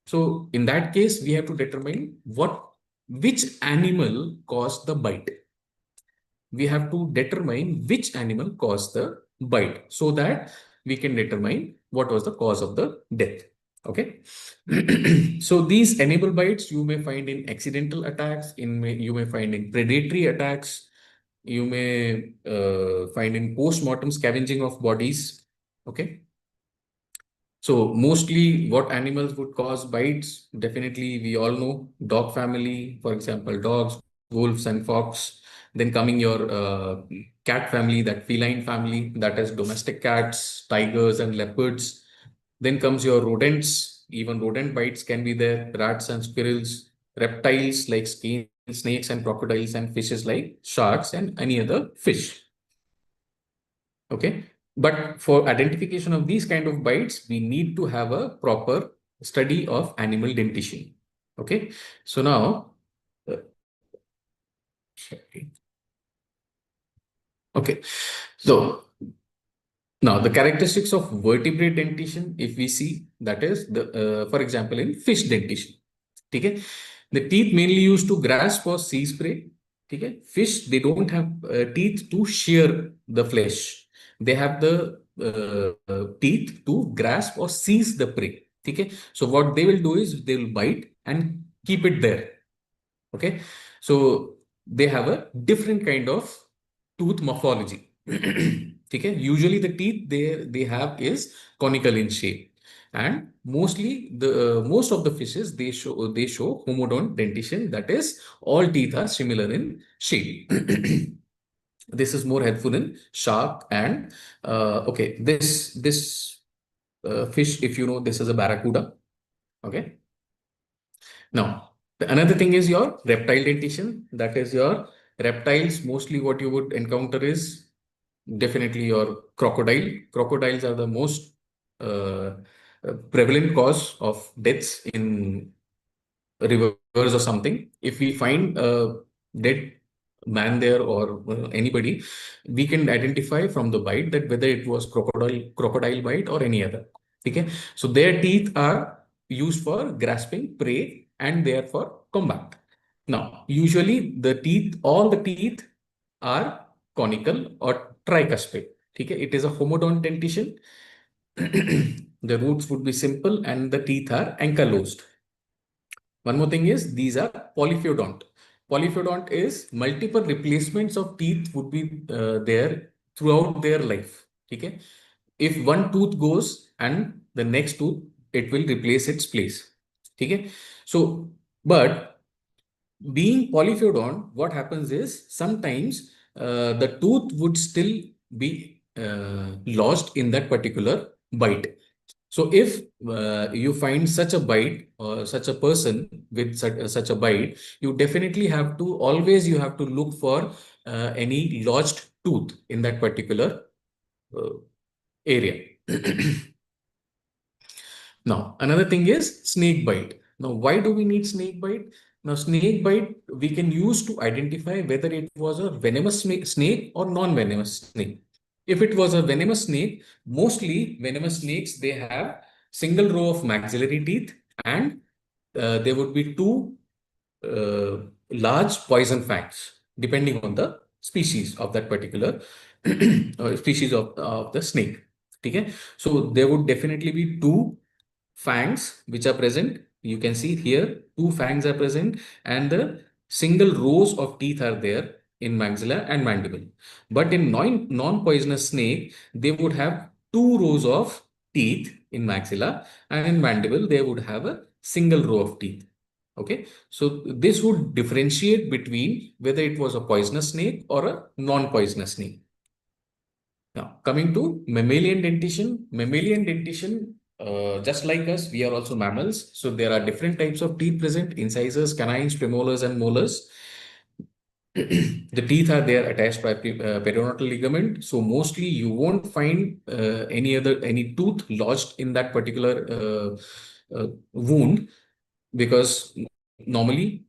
So in that case, we have to determine which animal caused the bite. We have to determine which animal caused the bite so that we can determine what was the cause of the death. Okay. So these animal bites you may find in accidental attacks, you may find in predatory attacks, you may find in post-mortem scavenging of bodies. Okay. So mostly what animals would cause bites, definitely we all know dog family, for example, dogs, wolves and fox. Then coming your cat family, that feline family, that is domestic cats, tigers and leopards. Then comes your rodents, even rodent bites can be there, rats and squirrels, reptiles like snakes and crocodiles, and fishes like sharks and any other fish. Okay. But for identification of these kind of bites, we need to have a proper study of animal dentition. Okay. So now, sorry. Okay. So now the characteristics of vertebrate dentition, if we see, that is for example, in fish dentition. Okay. The teeth mainly used to grasp or seize prey. Okay. Fish, they don't have teeth to shear the flesh. They have the teeth to grasp or seize the prey. Okay. So what they will do is they will bite and keep it there. Okay. So they have a different kind of tooth morphology. Okay. Usually the teeth they have is conical in shape, and mostly the most of the fishes they show homodont dentition, that is all teeth are similar in shape. This is more helpful in shark and okay, this fish, if you know, this is a barracuda. Okay. Now, another thing is your reptile dentition. That is your reptiles. Mostly what you would encounter is definitely your crocodile. Crocodiles are the most prevalent cause of deaths in rivers or something. If we find a dead man there or anybody, we can identify from the bite that whether it was crocodile bite or any other. Okay, so their teeth are used for grasping prey and they are for combat. Now, usually all the teeth are conical or tricuspid. Okay, it is a homodont dentition. The roots would be simple and the teeth are ankylosed. One more thing is these are polyphyodont. Polyphyodont is multiple replacements of teeth would be there throughout their life. Okay. If one tooth goes and the next tooth, it will replace its place. Okay. So, but being polyphyodont, what happens is sometimes the tooth would still be lost in that particular bite. So if you find such a bite or such a person with such a bite, you definitely have to you have to look for any lodged tooth in that particular uh, area. Now, another thing is snake bite. Now, why do we need snake bite? Now, snake bite we can use to identify whether it was a venomous snake or non-venomous snake. If it was a venomous snake, mostly venomous snakes, they have single row of maxillary teeth, and there would be two uh, large poison fangs, depending on the species of that particular species of the snake. Okay, so there would definitely be two fangs which are present. You can see here two fangs are present and the single rows of teeth are there in maxilla and mandible. But in non-poisonous snake, they would have two rows of teeth in maxilla, and in mandible they would have a single row of teeth. Okay, so this would differentiate between whether it was a poisonous snake or a non-poisonous snake. Now, coming to mammalian dentition, just like us, we are also mammals. So there are different types of teeth present: incisors, canines, premolars, and molars. the teeth are there attached by periodontal ligament. So mostly you won't find any tooth lodged in that particular wound, because normally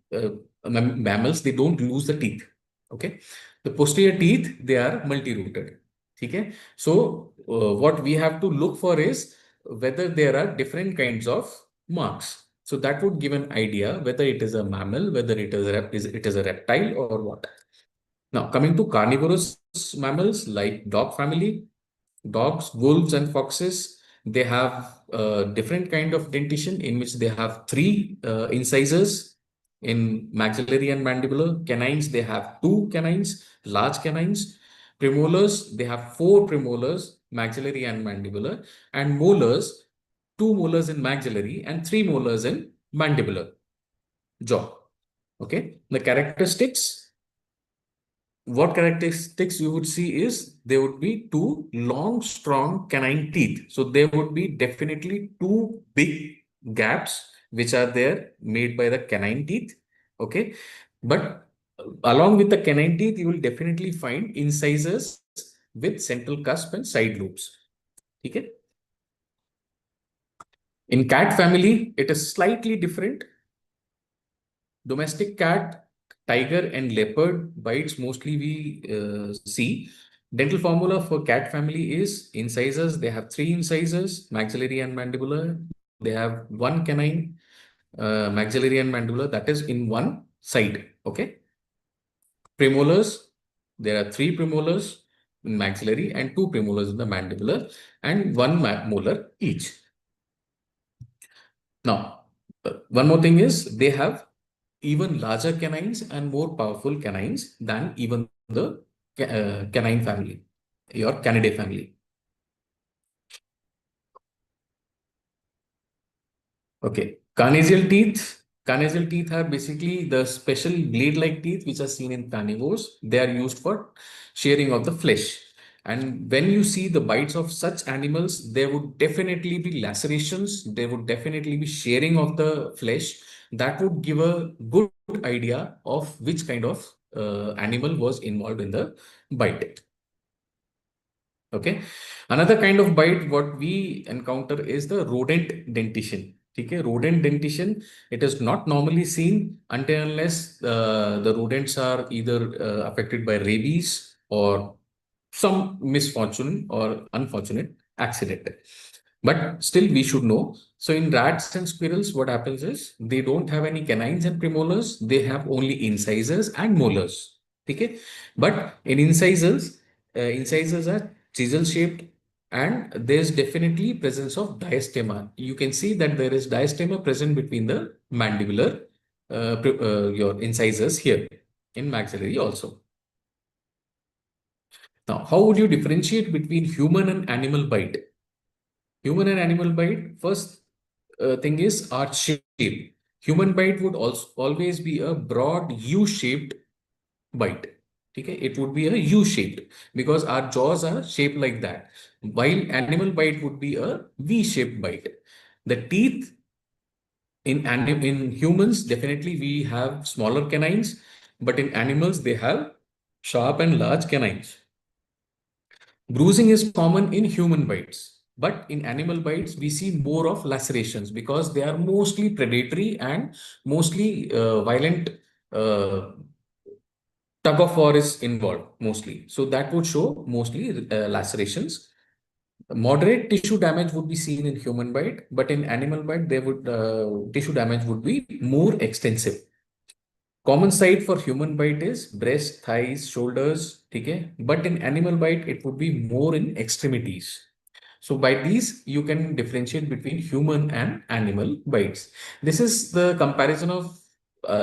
mammals, they don't lose the teeth. Okay, the posterior teeth, they are multi-rooted. Okay, so what we have to look for is whether there are different kinds of marks. So that would give an idea whether it is a mammal, whether it is a reptile or what. Now, coming to carnivorous mammals like dog family, dogs, wolves, and foxes, they have a different kind of dentition in which they have three incisors in maxillary and mandibular. Canines, they have two canines, large canines. Premolars, they have four premolars, maxillary and mandibular. And molars, two molars in maxillary and three molars in mandibular jaw. Okay, the characteristics, what characteristics you would see is there would be two long, strong canine teeth. So there would be definitely two big gaps which are there made by the canine teeth. Okay. But along with the canine teeth, you will definitely find incisors with central cusp and side loops. Okay. In cat family, it is slightly different. Domestic cat, tiger, and leopard bites mostly we see. Dental formula for cat family is incisors. They have three incisors, maxillary and mandibular. They have one canine, maxillary and mandibular, that is in one side. Okay. Premolars, there are three premolars in maxillary and two premolars in the mandibular, and one molar each. Now, one more thing is they have even larger canines and more powerful canines than even the canine family, your Canidae family. Okay, carnassial teeth. Carnassial teeth are basically the special blade-like teeth which are seen in carnivores. They are used for shearing of the flesh. And when you see the bites of such animals, there would definitely be lacerations. There would definitely be shearing of the flesh. That would give a good idea of which kind of animal was involved in the bite. Okay. Another kind of bite what we encounter is the rodent dentition. Okay, rodent dentition, it is not normally seen until unless the rodents are either affected by rabies or some misfortune or unfortunate accident. But still we should know. So in rats and squirrels, what happens is they don't have any canines and premolars. They have only incisors and molars. Okay. But in incisors are chisel shaped, and there's definitely presence of diastema. You can see that there is diastema present between the mandibular, your incisors here in maxillary also. Now, how would you differentiate between human and animal bite? Human and animal bite, first thing is arch shape. Human bite would also always be a broad U-shaped bite. Okay, it would be a U-shaped because our jaws are shaped like that. While animal bite would be a V-shaped bite. The teeth in humans, definitely we have smaller canines, but in animals they have sharp and large canines. Bruising is common in human bites, but in animal bites, we see more of lacerations because they are mostly predatory and mostly violent. Tug of war is involved mostly. So that would show mostly lacerations. Moderate tissue damage would be seen in human bite, but in animal bite, there would tissue damage would be more extensive. Common site for human bite is breast, thighs, shoulders, okay? But in animal bite, it would be more in extremities. So by these, you can differentiate between human and animal bites. This is the comparison of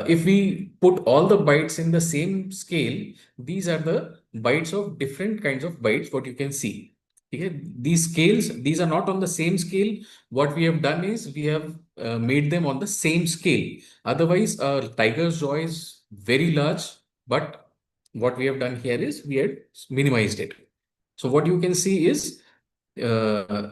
if we put all the bites in the same scale, these are the bites of different kinds of bites, what you can see. Okay? These scales, these are not on the same scale. What we have done is we have made them on the same scale. Otherwise, a tiger's jaw is very large, but what we have done here is we had minimized it. So what you can see is uh,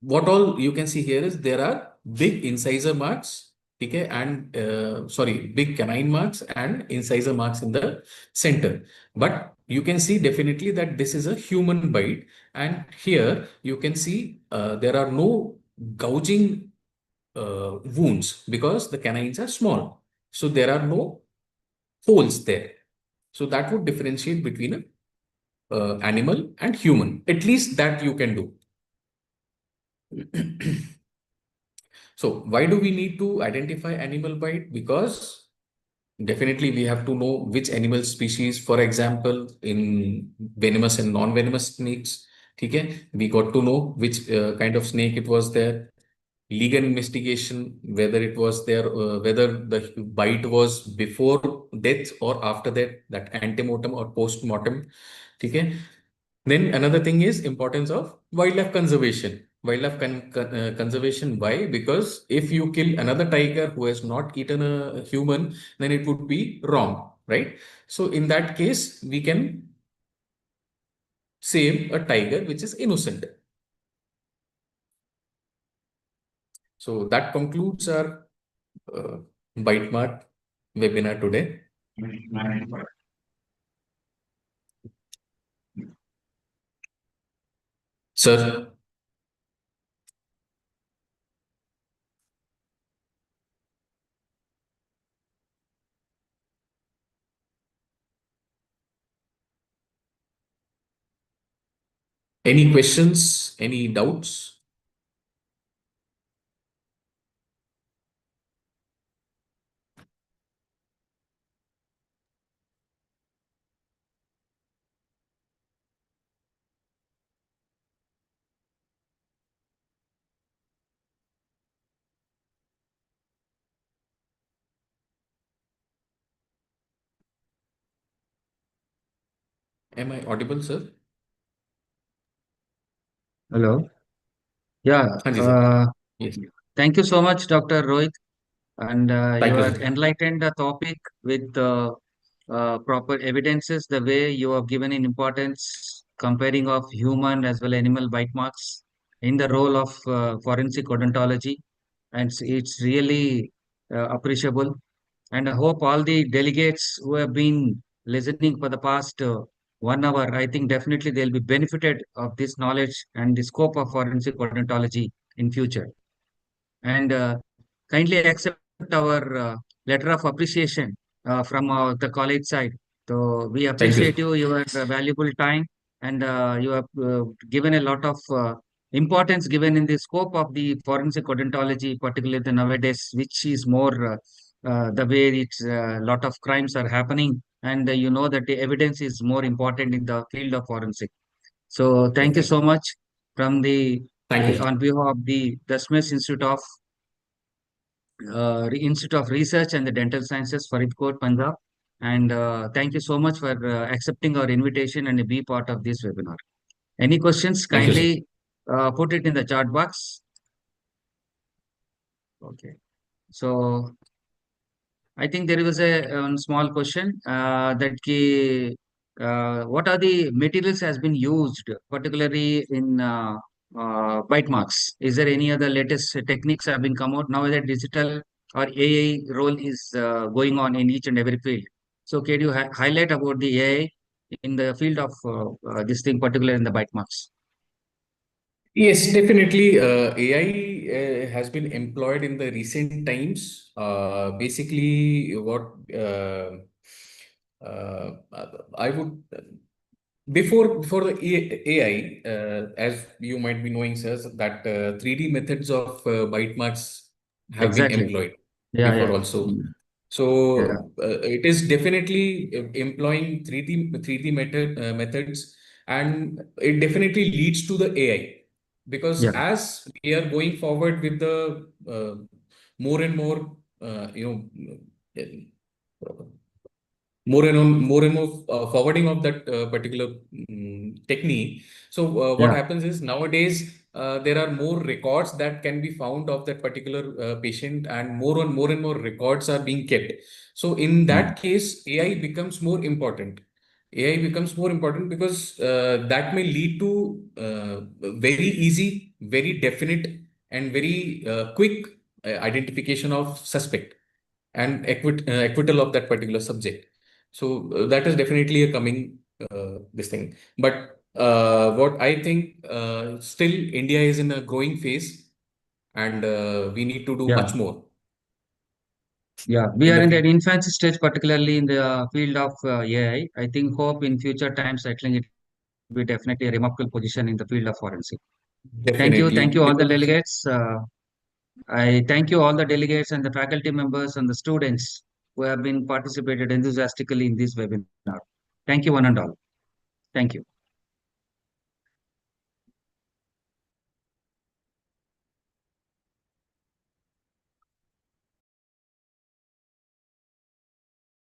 what all you can see here is there are big incisor marks Okay, and sorry, big canine marks and incisor marks in the center. But you can see definitely that this is a human bite, and here you can see there are no gouging wounds because the canines are small. So there are no holes there. So that would differentiate between a animal and human. At least that you can do. So why do we need to identify animal bite? Because definitely we have to know which animal species, for example, in venomous and non-venomous snakes. Okay, we got to know which kind of snake it was there. Legal investigation, whether it was there, whether the bite was before death or after that antemortem or post-mortem. Okay. Then another thing is importance of wildlife conservation. Conservation, why? Because if you kill another tiger who has not eaten a human, then it would be wrong, right? So in that case, we can save a tiger which is innocent. So that concludes our bite mark webinar today. Sir. Any questions? Any doubts? Am I audible, sir? Hello. Yeah. Hanji, sir. Yes. Thank you so much, Dr. Rohit. And Thank you you, are sir. enlightened the topic with proper evidences, the way you have given in importance comparing of human as well animal bite marks in the role of forensic odontology, and it's really appreciable. And I hope all the delegates who have been listening for the past 1 hour, I think definitely they'll be benefited of this knowledge and the scope of forensic odontology in future. And kindly accept our letter of appreciation from the college side. So we Thank appreciate you. you, your valuable time, and you have given a lot of importance given in the scope of the forensic odontology, particularly the nowadays, which is more the way it's a lot of crimes are happening, and you know that the evidence is more important in the field of forensic. So thank you so Definitely. much from the Thank you, sir. on behalf of the Smith Institute of Institute of Research and the Dental Sciences, Faridkot, Punjab. And thank you so much for accepting our invitation and be part of this webinar. Any questions, Thank you, sir. kindly put it in the chat box. Okay. So I think there was a small question what are the materials has been used, particularly in bite marks? Is there any other latest techniques have been come out now that digital or AI role is going on in each and every field? So can you highlight about the AI in the field of this thing, particularly in the bite marks? Yes, definitely. AI has been employed in the recent times. Basically, what uh, I would before the AI, as you might be knowing, sir, that 3D methods of bite marks have been Exactly. employed Yeah, before yeah. also. Mm. Yeah, So it is definitely employing 3D methods, and it definitely leads to the AI, because yeah, as we are going forward with the more and more more and more forwarding of that particular technique. So what yeah, happens is nowadays there are more records that can be found of that particular patient, and more and more records are being kept. So in yeah, that case, AI becomes more important. AI becomes more important because that may lead to very easy, very definite, and very quick identification of suspect and acquittal of that particular subject. So that is definitely a coming this thing. But what I think, still India is in a growing phase, and we need to do much Yeah, more yeah. We in are the in that field. infancy stage, particularly in the field of AI. I think hope in future times, settling it will be definitely a remarkable position in the field of forensic. Thank Definitely, you, all the because delegates. I thank you all the delegates and the faculty members and the students who have been participated enthusiastically in this webinar. Thank you, one and all. Thank you.